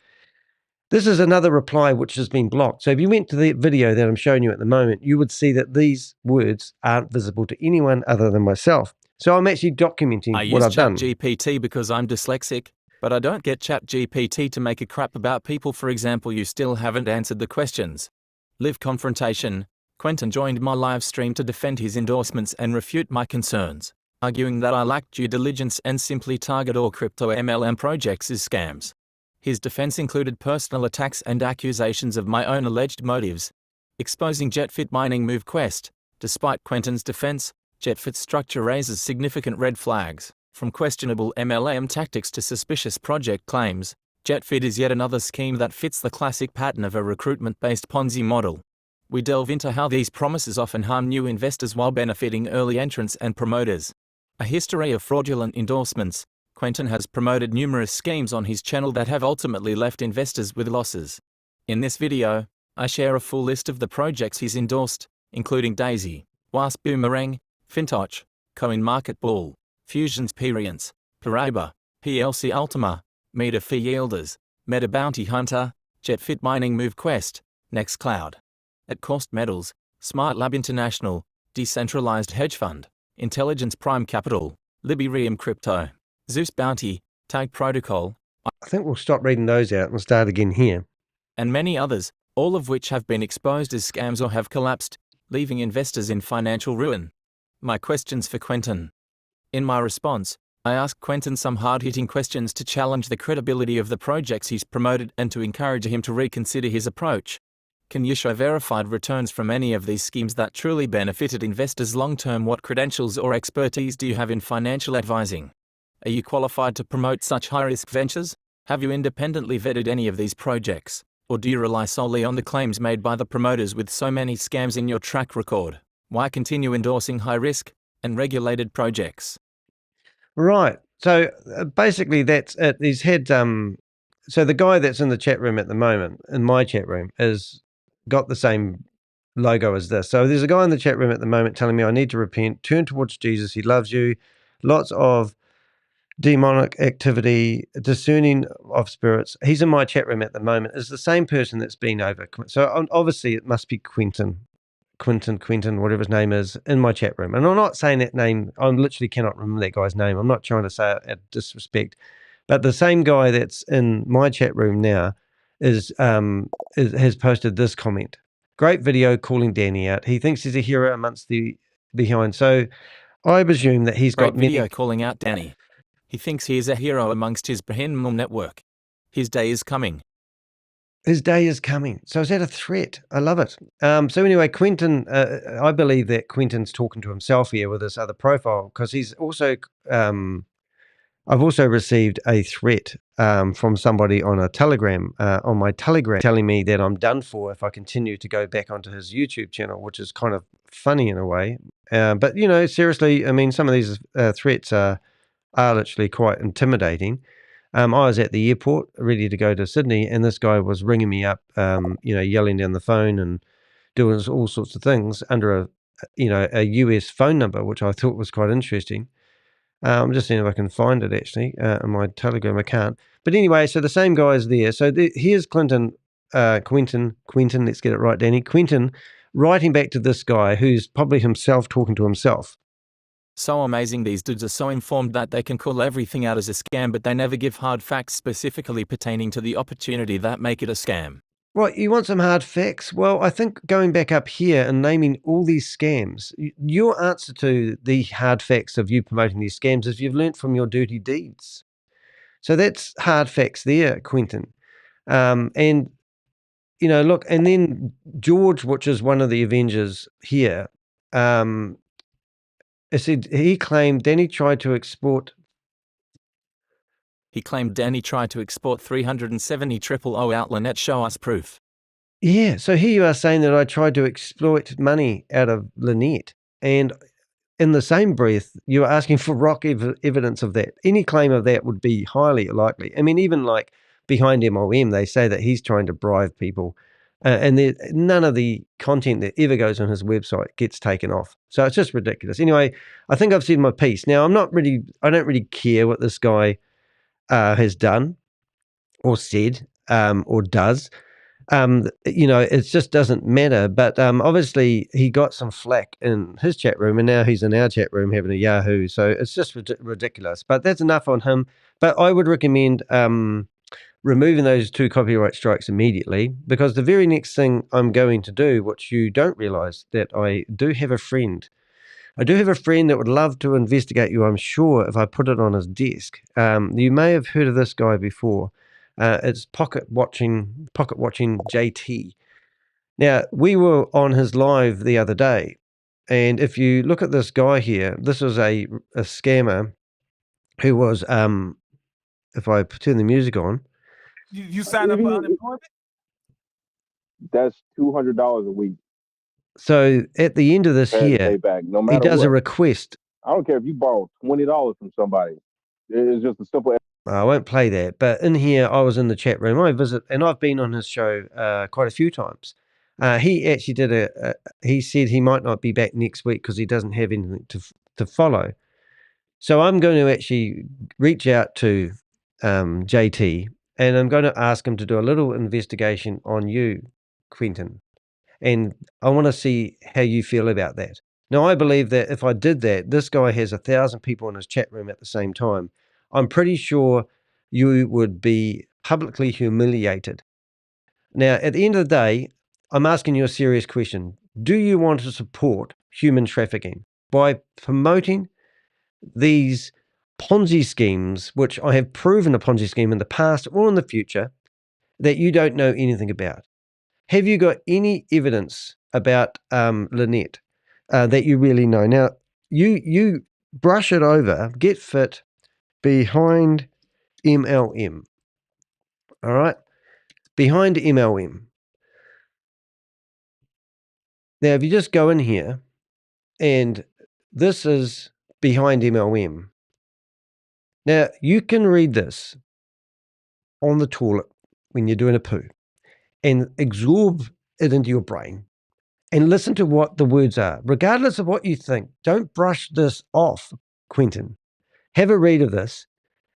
This is another reply which has been blocked. So if you went to the video that I'm showing you at the moment, you would see that these words aren't visible to anyone other than myself. So I'm actually documenting what I've done. I use ChatGPT because I'm dyslexic, but I don't get ChatGPT to make a crap about people. For example, you still haven't answered the questions. Live confrontation. Quentin joined my live stream to defend his endorsements and refute my concerns, arguing that I lack due diligence and simply target all crypto MLM projects as scams. His defense included personal attacks and accusations of my own alleged motives, exposing GETFIT Mining MoveQuest. Despite Quentin's defense, GETFIT's structure raises significant red flags. From questionable MLM tactics to suspicious project claims, GETFIT is yet another scheme that fits the classic pattern of a recruitment-based Ponzi model. We delve into how these promises often harm new investors while benefiting early entrants and promoters. A history of fraudulent endorsements. Quentin has promoted numerous schemes on his channel that have ultimately left investors with losses. In this video, I share a full list of the projects he's endorsed, including Daisy, Wasp Boomerang, Fintoch, Coin Market Ball, Fusions Perience, Paraiba, PLC Ultima, Meta Fee Yielders, Meta Bounty Hunter, GETFIT Mining MoveQuest, Nextcloud. At Cost Metals, Smart Lab International, Decentralized Hedge Fund, Intelligence Prime Capital, Liberium Crypto, Zeus Bounty, Tag Protocol. I think we'll stop reading those out and we'll start again here. And many others, all of which have been exposed as scams or have collapsed, leaving investors in financial ruin. My questions for Quentin. In my response, I asked Quentin some hard-hitting questions to challenge the credibility of the projects he's promoted and to encourage him to reconsider his approach. Can you show verified returns from any of these schemes that truly benefited investors long-term? What credentials or expertise do you have in financial advising? Are you qualified to promote such high-risk ventures? Have you independently vetted any of these projects? Or do you rely solely on the claims made by the promoters with so many scams in your track record? Why continue endorsing high-risk and regulated projects? Right. So basically that's it. He's had, so the guy that's in the chat room at the moment, in my chat room, is got the same logo as this. So there's a guy in the chat room at the moment telling me I need to repent, turn towards Jesus, he loves you, lots of demonic activity, discerning of spirits. He's in my chat room at the moment. Is the same person that's been over. So obviously it must be Quentin, whatever his name is, in my chat room. And I'm not saying that name. I literally cannot remember that guy's name. I'm not trying to say it out disrespect. But the same guy that's in my chat room now has posted this comment. Great video calling Danny out. He thinks he's a hero amongst the behind. So I presume that he's got Great video calling out Danny. He thinks he is a hero amongst his Brahman network. His day is coming. His day is coming. So is that a threat? I love it. So anyway, Quentin, I believe that Quentin's talking to himself here with this other profile, because he's also, I've also received a threat from somebody on a Telegram, on my Telegram, telling me that I'm done for if I continue to go back onto his YouTube channel, which is kind of funny in a way. But, you know, seriously, I mean, some of these threats are literally quite intimidating. I was at the airport ready to go to Sydney, and this guy was ringing me up, you know, yelling down the phone and doing all sorts of things under a US phone number, which I thought was quite interesting. I'm just seeing if I can find it actually in my Telegram account. But anyway, so the same guy is there. So here's Quentin, let's get it right, Danny. Quentin writing back to this guy who's probably himself talking to himself. So amazing, these dudes are so informed that they can call everything out as a scam, but they never give hard facts specifically pertaining to the opportunity that make it a scam. Right, you want some hard facts? Well, I think going back up here and naming all these scams, your answer to the hard facts of you promoting these scams is you've learnt from your dirty deeds. So that's hard facts there, Quentin. And, you know, look, and then George, which is one of the Avengers here, he claimed Danny tried to export. He claimed Danny tried to export 370 000 out Lynette. Show us proof. Yeah, so here you are saying that I tried to exploit money out of Lynette. And in the same breath, you're asking for rock evidence of that. Any claim of that would be highly likely. I mean, even like behind MOM, they say that he's trying to bribe people. And none of the content that ever goes on his website gets taken off. So it's just ridiculous. Anyway, I think I've said my piece. Now, I don't really care what this guy has done or said or does. You know, it just doesn't matter. But obviously, he got some flack in his chat room, and now he's in our chat room having a Yahoo. So it's just ridiculous. But that's enough on him. But I would recommend removing those 2 copyright strikes immediately, because the very next thing I'm going to do, which you don't realize, that I do have a friend. I do have a friend that would love to investigate you, I'm sure, if I put it on his desk. You may have heard of this guy before. It's Pocket Watching JT. Now, we were on his live the other day, and if you look at this guy here, this was a scammer who was, if I turn the music on. You sign up for unemployment? That's $200 a week. So at the end of this here, no matter he does what. a request. I don't care if you borrow $20 from somebody. It's just a simple. I won't play that, but in here, I was in the chat room. And I've been on his show quite a few times. He actually did he said he might not be back next week because he doesn't have anything to follow. So I'm going to actually reach out to JT, and I'm going to ask him to do a little investigation on you, Quentin. And I want to see how you feel about that. Now, I believe that if I did that, this guy has 1,000 people in his chat room at the same time. I'm pretty sure you would be publicly humiliated. Now, at the end of the day, I'm asking you a serious question. Do you want to support human trafficking by promoting these Ponzi schemes, which I have proven a Ponzi scheme in the past or in the future, that you don't know anything about? Have you got any evidence about Lynette that you really know? Now, you brush it over, GETFIT behind MLM. All right? Behind MLM. Now, if you just go in here, and this is behind MLM. Now, you can read this on the toilet when you're doing a poo and absorb it into your brain and listen to what the words are. Regardless of what you think, don't brush this off, Quentin. Have a read of this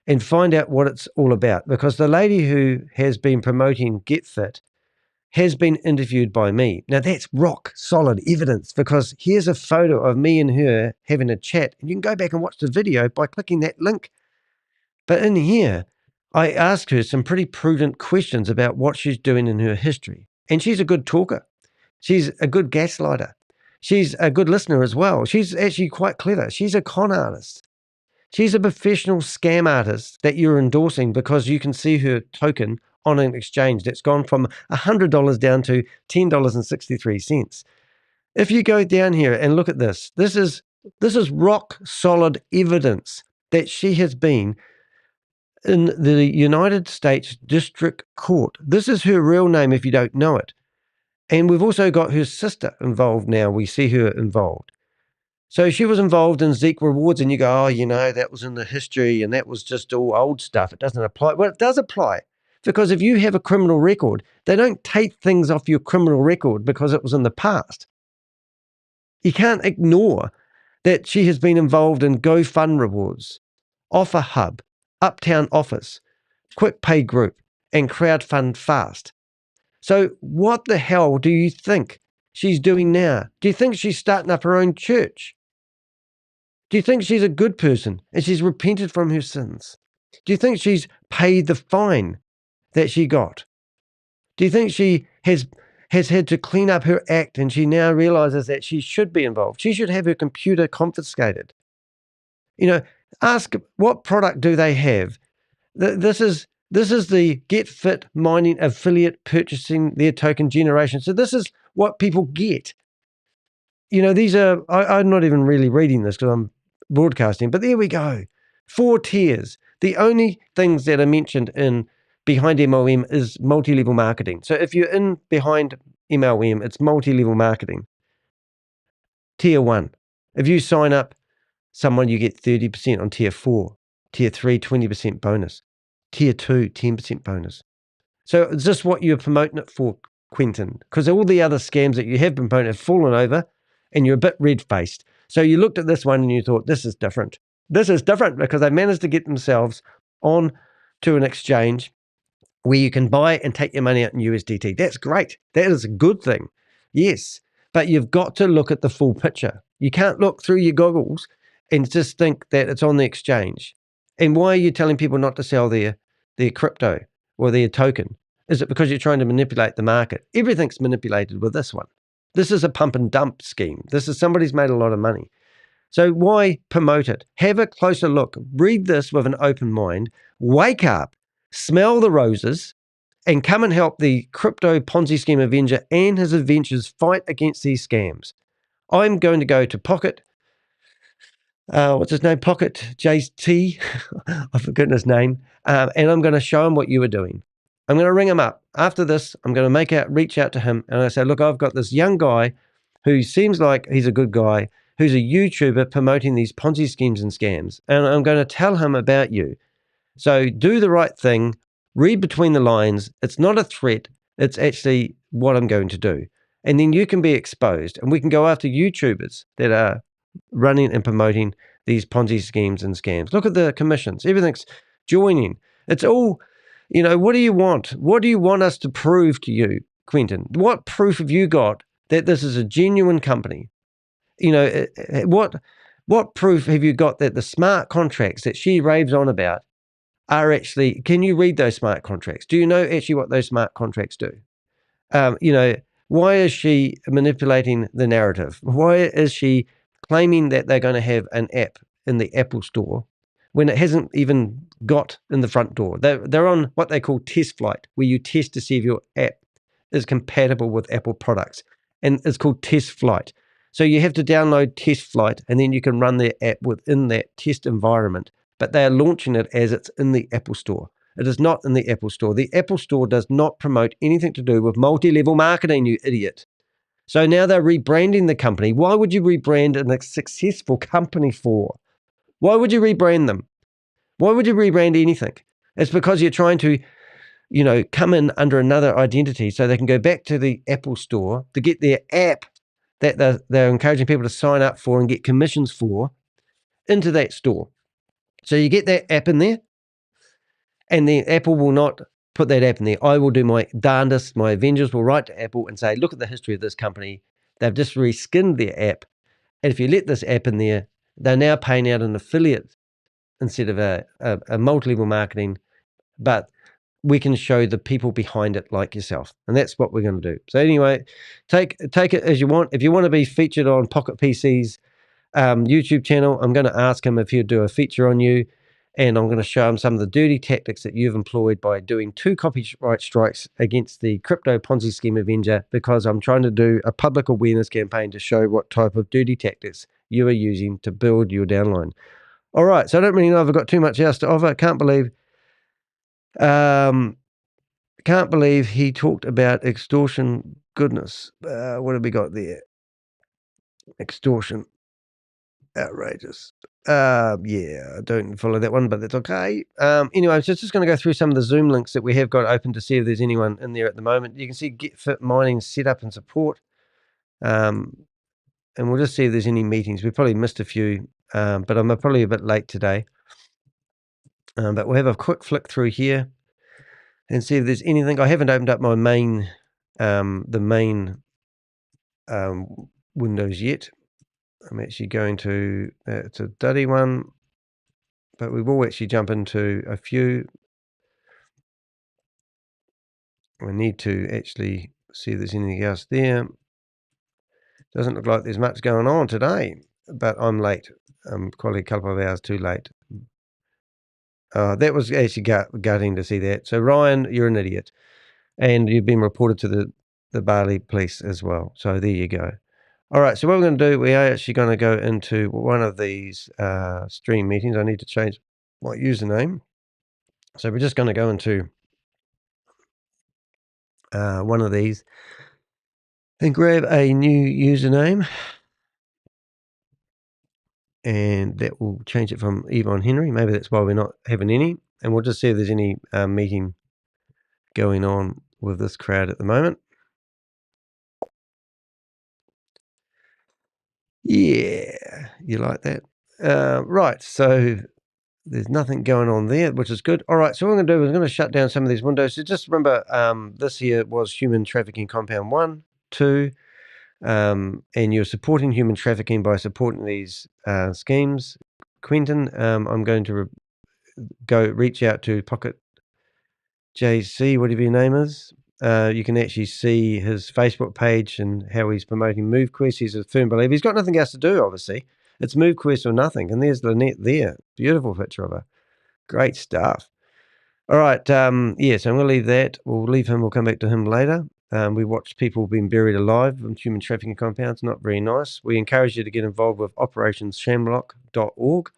and find out what it's all about, because the lady who has been promoting GETFIT has been interviewed by me. Now, that's rock solid evidence, because here's a photo of me and her having a chat, and you can go back and watch the video by clicking that link. But in here, I asked her some pretty prudent questions about what she's doing in her history. And she's a good talker. She's a good gaslighter. She's a good listener as well. She's actually quite clever. She's a con artist. She's a professional scam artist that you're endorsing because you can see her token on an exchange that's gone from $100 down to $10.63. If you go down here and look at this, this is rock solid evidence that she has been in the United States District Court. This is her real name if you don't know it. And we've also got her sister involved now. We see her involved. So she was involved in Zeke rewards, and you go, oh, you know, that was in the history and that was just all old stuff. It doesn't apply. Well, it does apply, because if you have a criminal record, they don't take things off your criminal record because it was in the past. You can't ignore that she has been involved in GoFund rewards. Offer Hub, Uptown Office, Quick Pay Group, and Crowdfund Fast. So what the hell do you think she's doing now? Do you think she's starting up her own church? Do you think she's a good person and she's repented from her sins? Do you think she's paid the fine that she got? Do you think she has had to clean up her act and she now realizes that she should be involved? She should have her computer confiscated. You know, ask what product do they have? This is the GETFIT Mining affiliate purchasing their token generation. So this is what people get. You know, these are, I'm not even really reading this because I'm broadcasting, but there we go. 4 tiers. The only things that are mentioned in behind MLM is multi-level marketing. So if you're in behind MLM, it's multi-level marketing. Tier 1. If you sign up someone, you get 30% on tier 4. Tier 3, 20% bonus. Tier 2, 10% bonus. So is this what you're promoting it for, Quentin? Because all the other scams that you have been promoting have fallen over and you're a bit red-faced. So you looked at this one and you thought, this is different. This is different because they managed to get themselves on to an exchange where you can buy and take your money out in USDT. That's great. That is a good thing. Yes, but you've got to look at the full picture. You can't look through your goggles and just think that it's on the exchange. And why are you telling people not to sell their crypto or their token? Is it because you're trying to manipulate the market? Everything's manipulated with this one. This is a pump and dump scheme. This is somebody's made a lot of money. So why promote it? Have a closer look. Read this with an open mind. Wake up, smell the roses, and come and help the Crypto Ponzi Scheme Avenger and his adventures fight against these scams. I'm going to go to Pocket, what's his name? Pocket JT. I've forgotten his name. And I'm going to show him what you were doing. I'm going to ring him up. After this, I'm going to reach out to him. And I say, look, I've got this young guy who seems like he's a good guy, who's a YouTuber promoting these Ponzi schemes and scams. And I'm going to tell him about you. So do the right thing. Read between the lines. It's not a threat. It's actually what I'm going to do. And then you can be exposed. And we can go after YouTubers that are running and promoting these Ponzi schemes and scams. Look at the commissions. Everything's joining. It's all, you know, what do you want? What do you want us to prove to you, Quentin? What proof have you got that this is a genuine company? You know, what proof have you got that the smart contracts that she raves on about are actually, can you read those smart contracts? Do you know actually what those smart contracts do? You know, why is she manipulating the narrative? Why is she claiming that they're going to have an app in the Apple Store when it hasn't even got in the front door? They're on what they call test flight, where you test to see if your app is compatible with Apple products. And it's called test flight. So you have to download test flight and then you can run their app within that test environment. But they are launching it as it's in the Apple Store. It is not in the Apple Store. The Apple Store does not promote anything to do with multi-level marketing, you idiot. So now they're rebranding the company. Why would you rebrand a successful company for? Why would you rebrand them? Why would you rebrand anything? It's because you're trying to, you know, come in under another identity so they can go back to the Apple Store to get their app that they're encouraging people to sign up for and get commissions for into that store. So you get that app in there, and then Apple will not put that app in there. I will do my darndest. My Avengers will write to Apple and say, look at the history of this company. They've just reskinned their app. And if you let this app in there, they're now paying out an affiliate instead of a multi-level marketing. But we can show the people behind it like yourself. And that's what we're going to do. So anyway, take it as you want. If you want to be featured on Pocket PC's YouTube channel, I'm going to ask him if he'll do a feature on you. And I'm going to show him some of the dirty tactics that you've employed by doing 2 copyright strikes against the Crypto Ponzi Scheme Avenger, because I'm trying to do a public awareness campaign to show what type of dirty tactics you are using to build your downline. All right, so I don't really know if I've got too much else to offer. Can't believe he talked about extortion. Goodness, what have we got there? Extortion. Outrageous. Yeah, I don't follow that one, but that's okay. Anyway, so just going to go through some of the Zoom links that we have got open to see if there's anyone in there at the moment. You can see GETFIT Mining setup and support. And we'll just see if there's any meetings. We probably missed a few, but I'm probably a bit late today. But we'll have a quick flick through here and see if there's anything. I haven't opened up my main, the main windows yet. I'm actually going to, it's a duddy one, but we will actually jump into a few. We need to actually see if there's anything else there. Doesn't look like there's much going on today, but I'm late. I'm probably a couple of hours too late. That was actually gutting to see that. So Ryan, you're an idiot, and you've been reported to the Bali police as well. So there you go. All right. So what we're going to do, we are actually going to go into one of these stream meetings. I need to change my username. So we're just going to go into one of these and grab a new username. And that will change it from Yvonne Henry. Maybe that's why we're not having any. And we'll just see if there's any meeting going on with this crowd at the moment. Yeah, you like that? Right, so there's nothing going on there, which is good. All right, so what I'm going to do is I'm going to shut down some of these windows. So just remember, this here was Human Trafficking Compound 1, 2, and you're supporting human trafficking by supporting these schemes. Quentin, I'm going to go reach out to Pocket JC, whatever your name is. You can actually see his Facebook page and how he's promoting MoveQuest. He's a firm believer. He's got nothing else to do, obviously. It's MoveQuest or nothing. And there's Lynette there. Beautiful picture of her. Great stuff. All right. So I'm going to leave that. We'll leave him. We'll come back to him later. We watched people being buried alive in human trafficking compounds. Not very nice. We encourage you to get involved with operationsshamrock.org.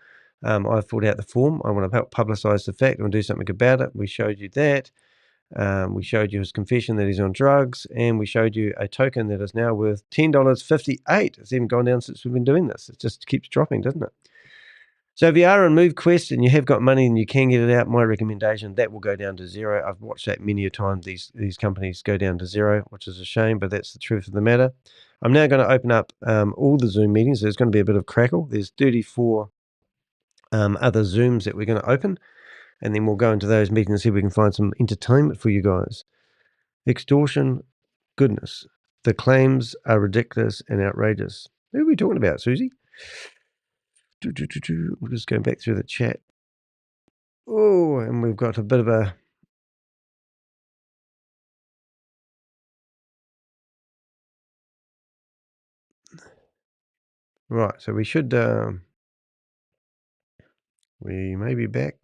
I filled out the form. I want to help publicise the fact and do something about it. We showed you that. We showed you his confession that he's on drugs, and we showed you a token that is now worth $10.58. It's even gone down since we've been doing this. It just keeps dropping, doesn't it? So if you are on MoveQuest and you have got money and you can get it out, my recommendation, that will go down to zero. I've watched that many a time. These companies go down to zero, which is a shame, but that's the truth of the matter. I'm now going to open up all the Zoom meetings. There's going to be a bit of crackle. There's 34 other Zooms that we're going to open, and then we'll go into those meetings and see if we can find some entertainment for you guys. Extortion, goodness. The claims are ridiculous and outrageous. Who are we talking about, Susie? We're just going back through the chat. Oh, and we've got a bit of a... Right, so we should... we may be back.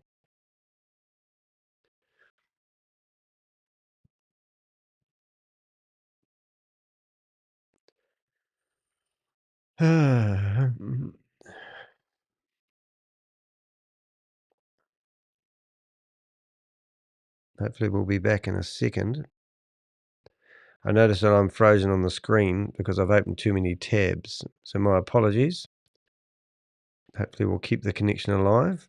Hopefully we'll be back in a second. I notice that I'm frozen on the screen because I've opened too many tabs. So my apologies. Hopefully we'll keep the connection alive.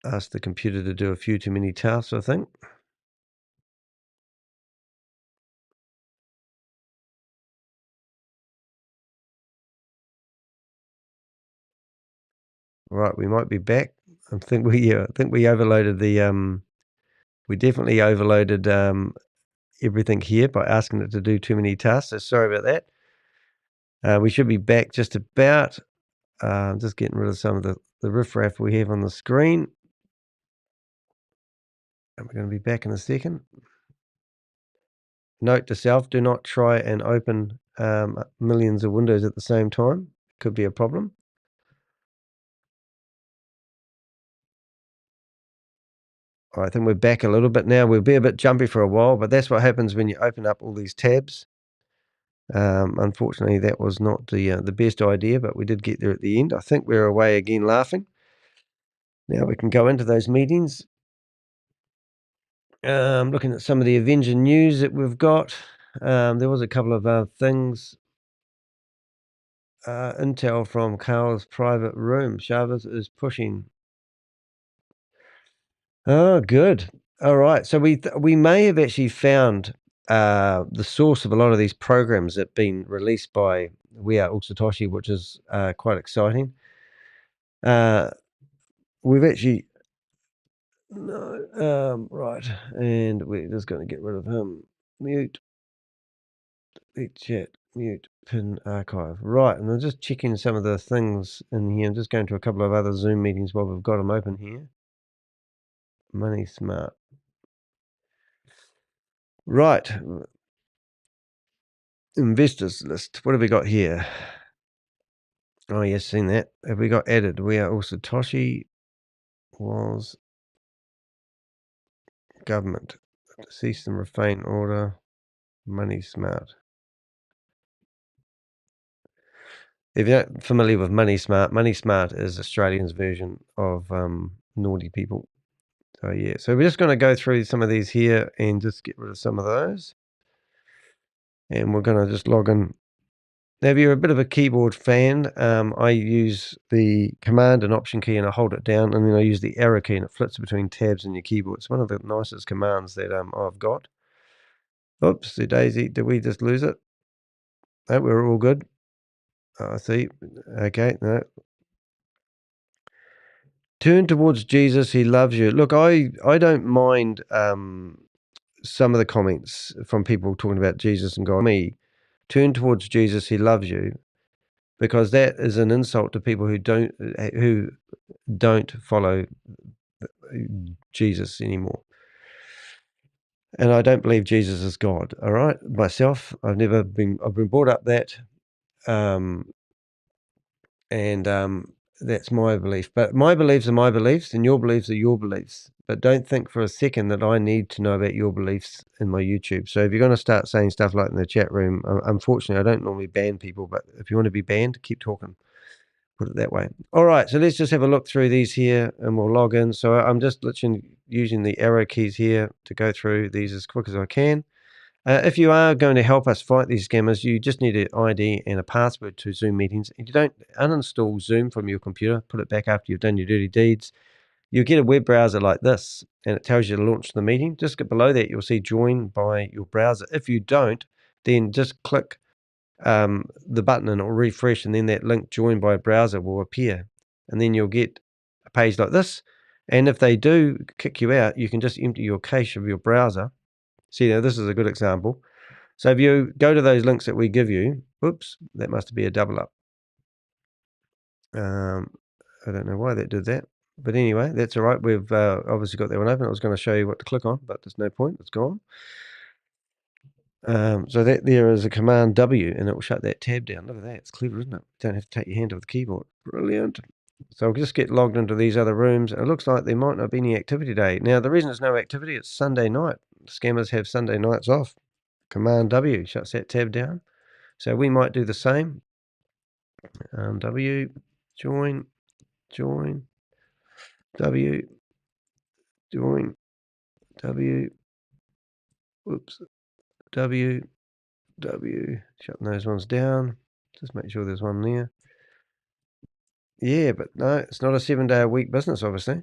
Ask the computer to do a few too many tasks, I think. Right, we might be back. I think we overloaded the we definitely overloaded everything here by asking it to do too many tasks. So sorry about that. We should be back just about. Just getting rid of some of the riffraff we have on the screen. And we're going to be back in a second. Note to self, do not try and open millions of windows at the same time. Could be a problem. I think we're back a little bit now. We'll be a bit jumpy for a while, but that's what happens when you open up all these tabs. Unfortunately, that was not the best idea, but we did get there at the end. I think we're away again laughing. Now we can go into those meetings. Looking at some of the Avenger news that we've got. There was a couple of things. Intel from Carl's private room. Chavez is pushing. Oh, good. All right. So we may have actually found the source of a lot of these programs that have been released by We Are All Satoshi, which is quite exciting. We've actually right, and we're just going to get rid of him. Mute, delete chat, mute, pin, archive. Right, and I'm just checking some of the things in here. I'm just going to a couple of other Zoom meetings while we've got them open here. Money Smart. Right, investors list. What have we got here? Oh yes, seen that. Have we got added? We are also Satoshi was government. Cease and refrain order. Money Smart. If you're not familiar with Money Smart is Australians' version of Naughty People. So yeah, so we're just going to go through some of these here and just get rid of some of those. And we're going to just log in. Now, if you're a bit of a keyboard fan, I use the Command and Option key and I hold it down, and then I use the arrow key and it flips between tabs in your keyboard. It's one of the nicest commands that I've got. Oops, the daisy, did we just lose it? No, we're all good. I see. Okay, no. Turn towards Jesus, he loves you. Look, I don't mind some of the comments from people talking about Jesus and God. Me, turn towards Jesus, he loves you, because that is an insult to people who don't follow Jesus anymore. And I don't believe Jesus is God. All right, myself, I've been brought up that, and that's my belief. But my beliefs are my beliefs, and your beliefs are your beliefs. But don't think for a second that I need to know about your beliefs in my YouTube. So if you're going to start saying stuff like in the chat room, unfortunately, I don't normally ban people. But if you want to be banned, keep talking. Put it that way. All right, so let's just have a look through these here, and we'll log in. So I'm just literally using the arrow keys here to go through these as quick as I can. If you are going to help us fight these scammers, you just need an ID and a password to Zoom meetings. And you don't uninstall Zoom from your computer, put it back after you've done your dirty deeds. You'll get a web browser like this, and it tells you to launch the meeting. Just get below that, you'll see join by your browser. If you don't, then just click the button and it'll refresh, and then that link join by browser will appear. And then you'll get a page like this. And if they do kick you out, you can just empty your cache of your browser. See, now this is a good example. So if you go to those links that we give you, oops, that must be a double up. I don't know why that did that. But anyway, that's all right. We've obviously got that one open. I was going to show you what to click on, but there's no point. It's gone. So that there is a Command W, and it will shut that tab down. Look at that. It's clever, isn't it? You don't have to take your hand off the keyboard. Brilliant. So I'll just get logged into these other rooms. It looks like there might not be any activity today. Now, the reason there's no activity, it's Sunday night. Scammers have Sunday nights off. Command W shuts that tab down. So we might do the same. W, join, W, join, W, whoops, W, shutting those ones down. Just make sure there's one there. Yeah, but no, it's not a 7-day-a-week business, obviously.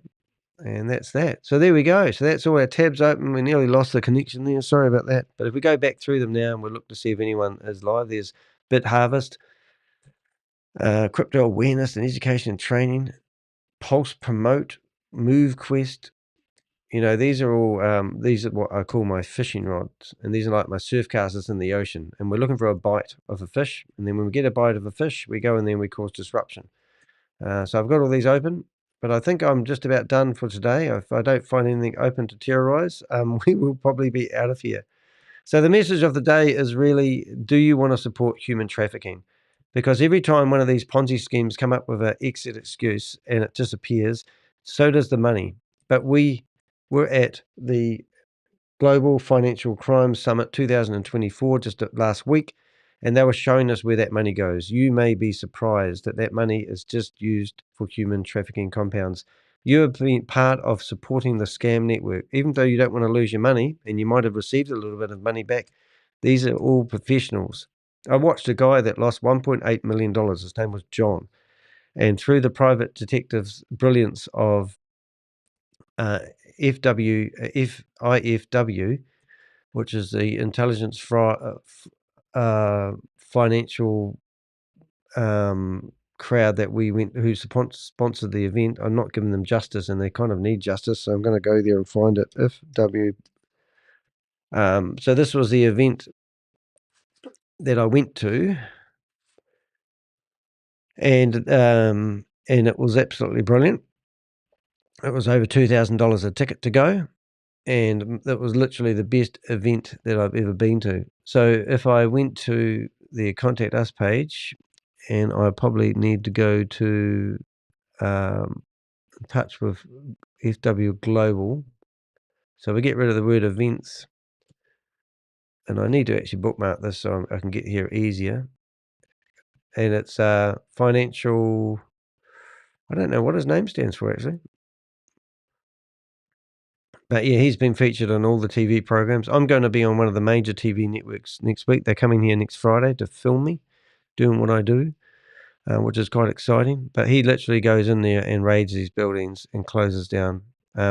And that's that. So there we go. So that's all our tabs open. We nearly lost the connection there. Sorry about that. But if we go back through them now and we'll look to see if anyone is live, there's Bit Harvest, Crypto Awareness and Education and Training, Pulse Promote, MoveQuest. You know, these are all, these are what I call my fishing rods. And these are like my surf casters in the ocean. And we're looking for a bite of a fish. And then when we get a bite of a fish, we go in there and we cause disruption. So I've got all these open. But I think I'm just about done for today. If I don't find anything open to terrorize, we will probably be out of here. So the message of the day is really, do you want to support human trafficking? Because every time one of these Ponzi schemes come up with an exit excuse and it disappears, so does the money. But we were at the Global Financial Crime Summit 2024 just last week, and they were showing us where that money goes. You may be surprised that that money is just used for human trafficking compounds. You have been part of supporting the scam network. Even though you don't want to lose your money, and you might have received a little bit of money back, these are all professionals. I watched a guy that lost $1.8 million. His name was John. And through the private detectives' brilliance of IFW, which is the Intelligence Financial crowd that who sponsored the event. I'm not giving them justice, and they kind of need justice, so I'm going to go there and find it. So this was the event that I went to, and it was absolutely brilliant. It was over $2,000 a ticket to go, and that was literally the best event that I've ever been to. So if I went to the Contact Us page, and I probably need to go to touch with FW Global. So we get rid of the word events, and I need to actually bookmark this so I can get here easier. And it's financial, I don't know what his name stands for actually. But yeah, he's been featured on all the TV programs. I'm going to be on one of the major TV networks next week. They're coming here next Friday to film me doing what I do, which is quite exciting. But he literally goes in there and raids these buildings and closes down.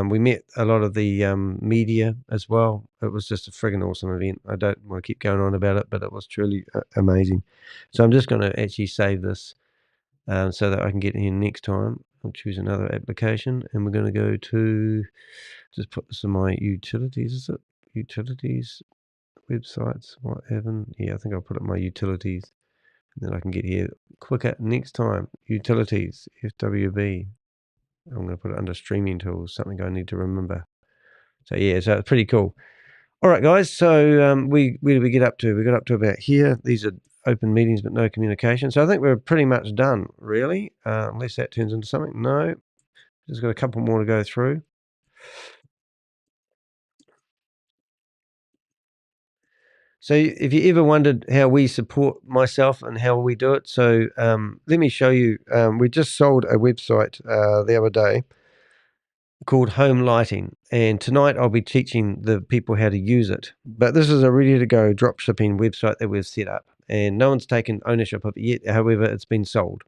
We met a lot of the media as well. It was just a friggin' awesome event. I don't want to keep going on about it, but it was truly amazing. So I'm just going to actually save this so that I can get in next time. I'll choose another application, and we're going to go to, just put this in my utilities, is it? Utilities, websites, what happened? Yeah, I think I'll put it in my utilities, and then I can get here quicker next time. Utilities, FWB. I'm going to put it under streaming tools, something I need to remember. So yeah, so it's pretty cool. All right, guys. So where did we get up to? We got up to about here. These are open meetings but no communication. So I think we're pretty much done, really, unless that turns into something. No, just got a couple more to go through. So if you ever wondered how we support myself and how we do it, so let me show you. We just sold a website the other day called Home Lighting, and tonight I'll be teaching the people how to use it. But this is a ready-to-go dropshipping website that we've set up, and no one's taken ownership of it yet. However, it's been sold.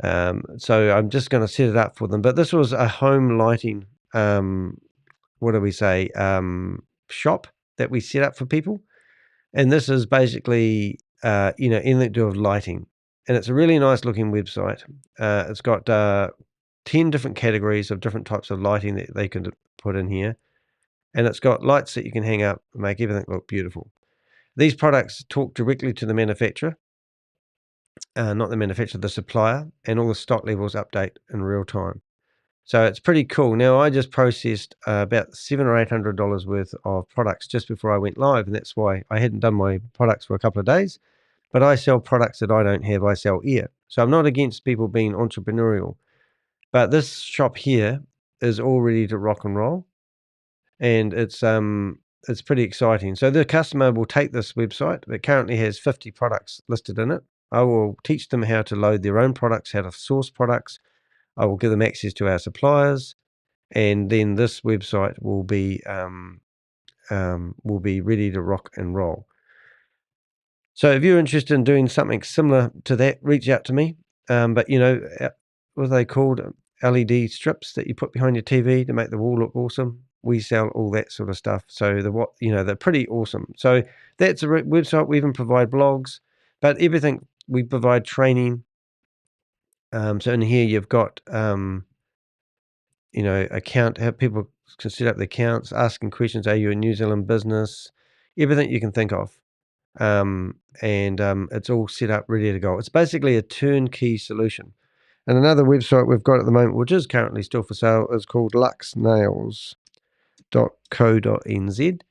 So I'm just going to set it up for them. But this was a home lighting, what do we say, shop that we set up for people. And this is basically, anything to do with lighting. And it's a really nice looking website. It's got 10 different categories of different types of lighting that they can put in here. And it's got lights that you can hang up and make everything look beautiful. These products talk directly to the manufacturer, not the manufacturer, the supplier, and all the stock levels update in real time. So it's pretty cool. Now, I just processed about $700 or $800 worth of products just before I went live, and that's why I hadn't done my products for a couple of days. But I sell products that I don't have. I sell ear. So I'm not against people being entrepreneurial. But this shop here is all ready to rock and roll, and it's pretty exciting. So the customer will take this website that currently has 50 products listed in it. I will teach them how to load their own products, how to source products. I will give them access to our suppliers, and then this website will be ready to rock and roll. So if you're interested in doing something similar to that, reach out to me. But what are they called? LED strips that you put behind your TV to make the wall look awesome. We sell all that sort of stuff. So they're pretty awesome. So that's a website. We even provide blogs, but everything we provide training. So in here you've got account, how people can set up the accounts, asking questions. Are you a New Zealand business? Everything you can think of. And it's all set up, ready to go. It's basically a turnkey solution. And another website we've got at the moment, which is currently still for sale, is called luxnails.co.nz.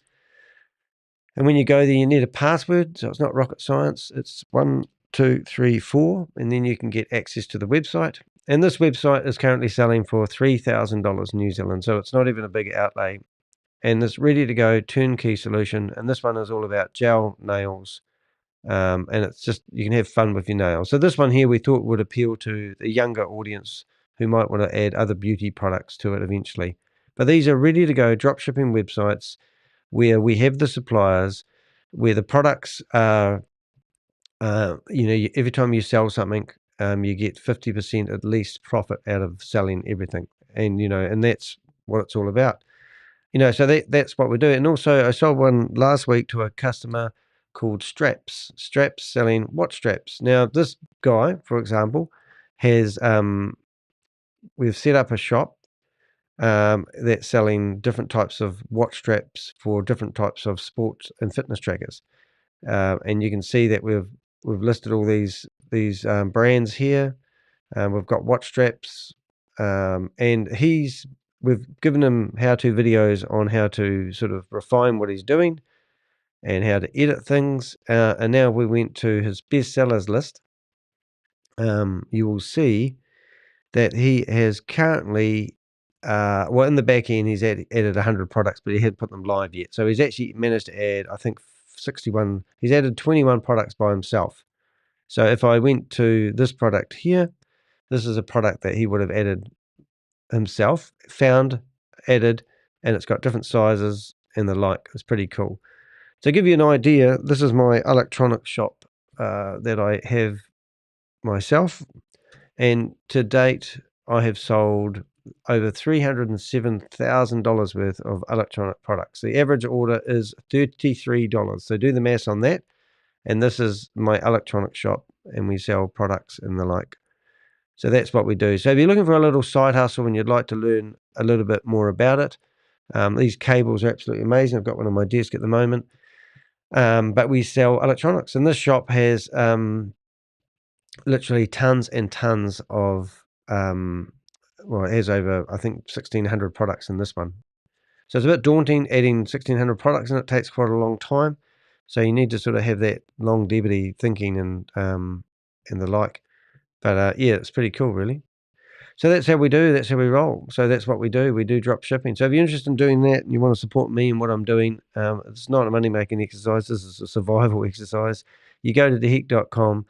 And when you go there, you need a password. So it's not rocket science. It's 1, 2, 3, 4, and then you can get access to the website. And this website is currently selling for $3,000 New Zealand. So it's not even a big outlay. And it's ready to go, turnkey solution. And this one is all about gel nails. And it's just, you can have fun with your nails. So this one here we thought would appeal to the younger audience who might want to add other beauty products to it eventually. But these are ready to go dropshipping websites where we have the suppliers, where the products are, every time you sell something, you get 50% at least profit out of selling everything. And that's what it's all about. So that's what we do. And also I sold one last week to a customer called Straps selling watch straps. Now this guy, for example, has we've set up a shop that's selling different types of watch straps for different types of sports and fitness trackers. And you can see that we've listed all these brands here. We've got watch straps, and we've given him how-to videos on how to sort of refine what he's doing and how to edit things. And now we went to his bestsellers list. You will see that he has currently, in the back end, he's added 100 products, but he hadn't put them live yet. So he's actually managed to add, I think, 61. He's added 21 products by himself. So if I went to this product here, this is a product that he would have added himself, added, and it's got different sizes and the like. It's pretty cool. To give you an idea, this is my electronic shop that I have myself, and to date I have sold over $307,000 worth of electronic products. The average order is $33, so do the math on that. And this is my electronic shop, and we sell products and the like. So that's what we do. So if you're looking for a little side hustle and you'd like to learn a little bit more about it, these cables are absolutely amazing. I've got one on my desk at the moment. But we sell electronics, and this shop has literally tons and tons of, it has over, I think, 1,600 products in this one. So it's a bit daunting adding 1,600 products, and it takes quite a long time. So you need to sort of have that longevity thinking and the like. But yeah, it's pretty cool, really. So that's how we do. That's how we roll. So that's what we do. We do drop shipping. So if you're interested in doing that and you want to support me and what I'm doing, it's not a money-making exercise. This is a survival exercise. You go to dehek.com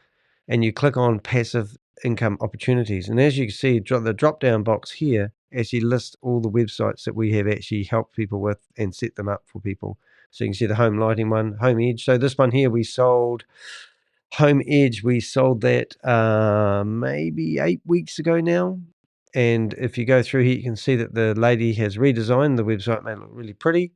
and you click on passive income opportunities. And as you can see, the drop-down box here actually lists all the websites that we have actually helped people with and set them up for people. So you can see the home lighting one, Home Edge. So this one here we sold. Home Edge, we sold that maybe 8 weeks ago now. And if you go through here, you can see that the lady has redesigned the website, made it look really pretty.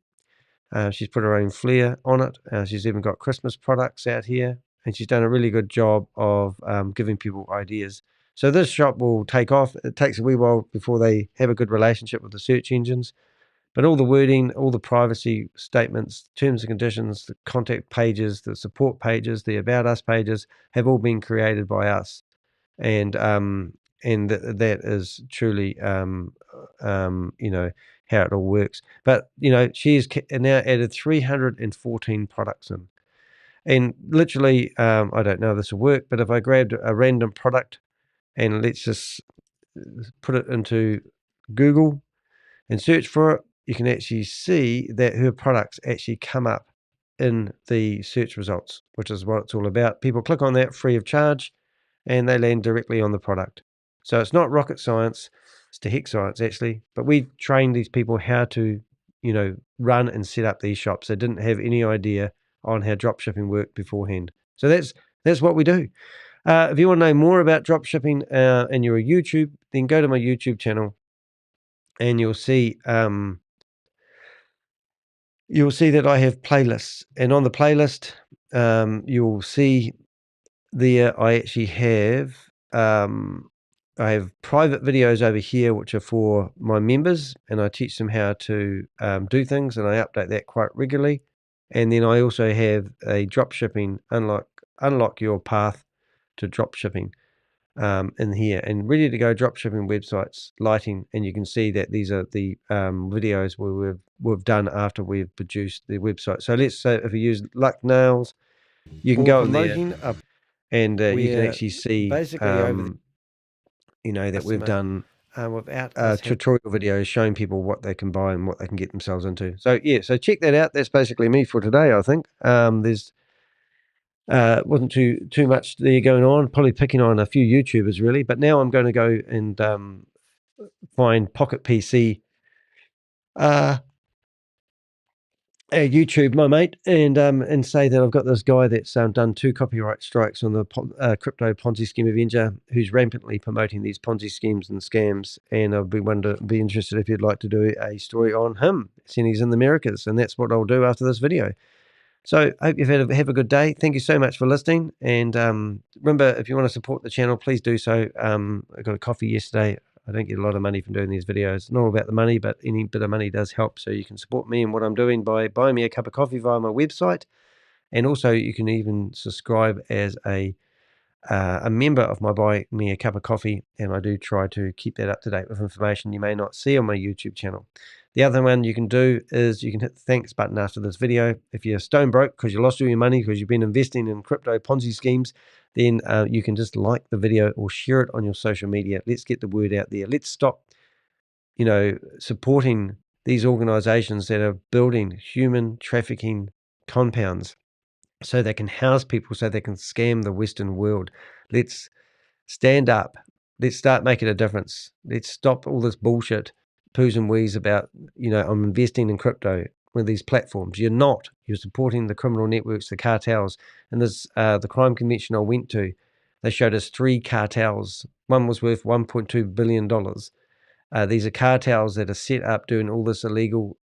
She's put her own flair on it. She's even got Christmas products out here, and she's done a really good job of giving people ideas. So this shop will take off. It takes a wee while before they have a good relationship with the search engines. But all the wording, all the privacy statements, terms and conditions, the contact pages, the support pages, the About Us pages have all been created by us. And that is truly, how it all works. But, she's now added 314 products in. And literally, I don't know if this will work, but if I grabbed a random product and let's just put it into Google and search for it, you can actually see that her products actually come up in the search results, which is what it's all about. People click on that free of charge and they land directly on the product. So it's not rocket science, it's de Hek science actually. But we trained these people how to, run and set up these shops. They didn't have any idea on how dropshipping worked beforehand. So that's what we do. If you want to know more about dropshipping and you're a YouTube, then go to my YouTube channel and you'll see that I have playlists. And on the playlist, you'll see there I actually have I have private videos over here which are for my members, and I teach them how to do things, and I update that quite regularly. And then I also have a dropshipping unlock your path to dropshipping in here, and ready to go dropshipping websites lighting. And you can see that these are the videos where we've done after we've produced the website. So let's say if we use Luck Nails, you can go on there and you can actually see basically that we've done tutorial videos showing people what they can buy and what they can get themselves into. So yeah, so check that out. That's basically me for today, I think. There's wasn't too much there going on, probably picking on a few YouTubers really, but now I'm going to go and find Pocket PC YouTube, my mate, and say that I've got this guy that's done 2 copyright strikes on the Crypto Ponzi Scheme Avenger, who's rampantly promoting these Ponzi schemes and scams, and I'll be interested if you'd like to do a story on him, seeing he's in the Americas, and that's what I'll do after this video. So I hope you've have a good day. Thank you so much for listening. And remember, if you want to support the channel, please do so. I got a coffee yesterday. I don't get a lot of money from doing these videos. Not all about the money, but any bit of money does help. So you can support me and what I'm doing by buying me a cup of coffee via my website. And also you can even subscribe as a member of my Buy Me a Cup of Coffee, and I do try to keep that up to date with information you may not see on my YouTube channel. The other one you can do is you can hit the thanks button after this video. If you're stone broke because you lost all your money because you've been investing in crypto Ponzi schemes, then you can just like the video or share it on your social media. Let's get the word out there. Let's stop, supporting these organizations that are building human trafficking compounds so they can house people, so they can scam the Western world. Let's stand up. Let's start making a difference. Let's stop all this bullshit, poos and wees about, I'm investing in crypto with these platforms. You're not. You're supporting the criminal networks, the cartels. And this, the crime convention I went to, they showed us 3 cartels. One was worth $1.2 billion. These are cartels that are set up doing all this illegal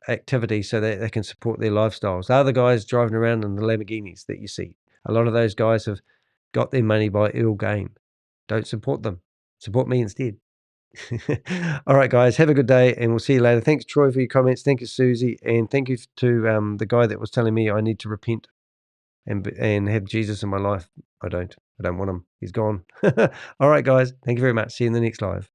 activity so that they can support their lifestyles. They're the guys driving around in the Lamborghinis that you see. A lot of those guys have got their money by ill gain. Don't support them. Support me instead. All right, guys, have a good day, and we'll see you later. Thanks, Troy, for your comments. Thank you, Susie, and thank you to the guy that was telling me I need to repent and have Jesus in my life. I don't want him. He's gone. All right, guys, thank you very much. See you in the next live.